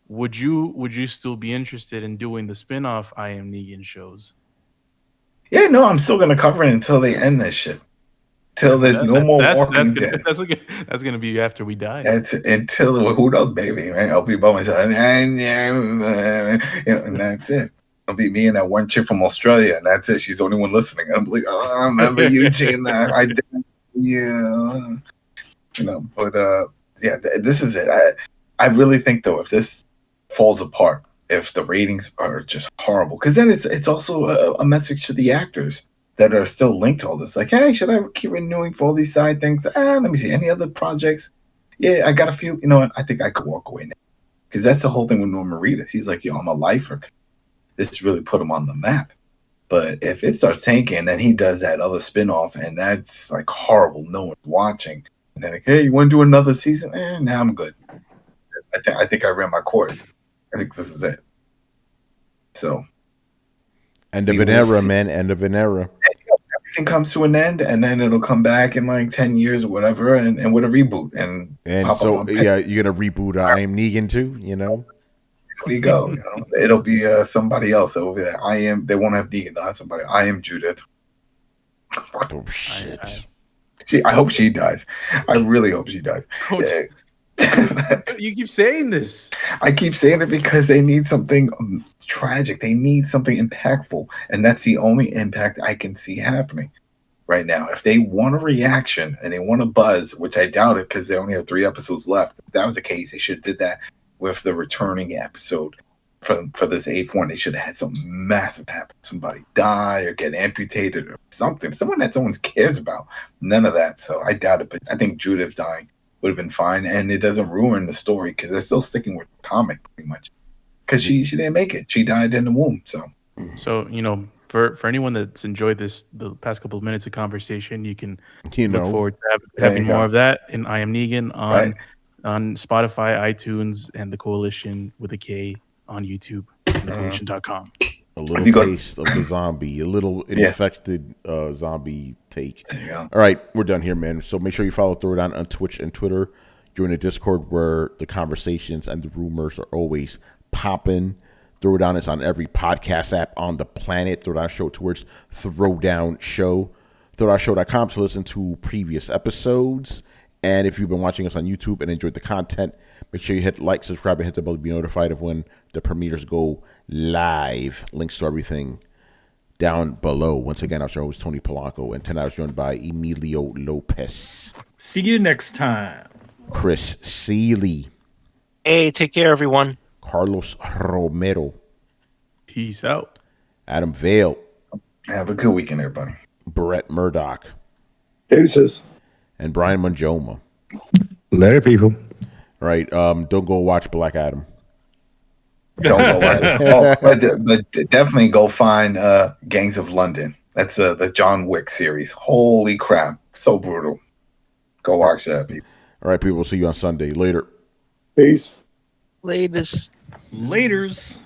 would you still be interested in doing the spin-off I Am Negan shows? Yeah, no, I'm still gonna cover it until they end this shit. Till there's no more Walking Dead. That's gonna be after we die. That's until who knows, baby, right? I'll be by myself, and that's it. It'll be me and that one chick from Australia, and that's it. She's the only one listening. I'm like, oh, I remember you, Gina. I did, yeah, But yeah, this is it. I really think though, if this falls apart, if the ratings are just horrible, because then it's also a message to the actors that are still linked to all this. Like, hey, should I keep renewing for all these side things? Let me see. Any other projects? Yeah, I got a few. You know what? I think I could walk away now. Because that's the whole thing with Norman Reedus. He's like, yo, I'm a lifer. This really put him on the map. But if it starts tanking, then he does that other spinoff, and that's like horrible. No one's watching. And they're like, hey, you want to do another season? Nah, I'm good. I think I ran my course. I think this is it. So. End of an era, man. End of an era. Everything comes to an end, and then it'll come back in like 10 years or whatever, and with a reboot. And so, yeah, you're going to reboot I Am Negan too, There we go. It'll be somebody else over there. They won't have Negan. They'll have somebody. I Am Judith. Oh, shit. I hope she dies. I really hope she dies. You keep saying this. I keep saying it because they need something tragic. They need something impactful, and that's the only impact I can see happening right now. If they want a reaction and they want a buzz, which I doubt it because they only have 3 episodes left. If that was the case, they should have did that with the returning episode for this 8th one. They should have had something massive happen. Somebody die or get amputated or something. Someone that someone cares about. None of that. So I doubt it, but I think Judith dying would have been fine, and it doesn't ruin the story because they're still sticking with the comic pretty much. Because she didn't make it. She died in the womb. So for anyone that's enjoyed the past couple of minutes of conversation, you can look forward to having more of that in I Am Negan on Spotify, iTunes, and the Coalition with a K on YouTube, thecoalition.com. A little taste of the zombie, a little infected zombie take. All right, we're done here, man. So make sure you follow Throwdown on Twitch and Twitter. Join the Discord where the conversations and the rumors are always popping. Throwdown is on every podcast app on the planet. Throwdown Show towards Throwdown Show. Throwdownshow.com to listen to previous episodes. And if you've been watching us on YouTube and enjoyed the content, make sure you hit like, subscribe, and hit the bell to be notified of when the premieres go live. Links to everything down below. Once again, our show is Tony Polanco, and tonight I was joined by Emilio Lopez. See you next time. Chris Seeley. Hey, take care, everyone. Carlos Romero. Peace out. Adam Vale. Have a good weekend, everybody. Brett Murdoch. Deuces. And Brian Manjoma. Later, people. All right, don't go watch Black Adam. Don't go watch it. But definitely go find Gangs of London. That's the John Wick series. Holy crap. So brutal. Go watch that, people. All right, people. We'll see you on Sunday. Later. Peace. Latest. Laters.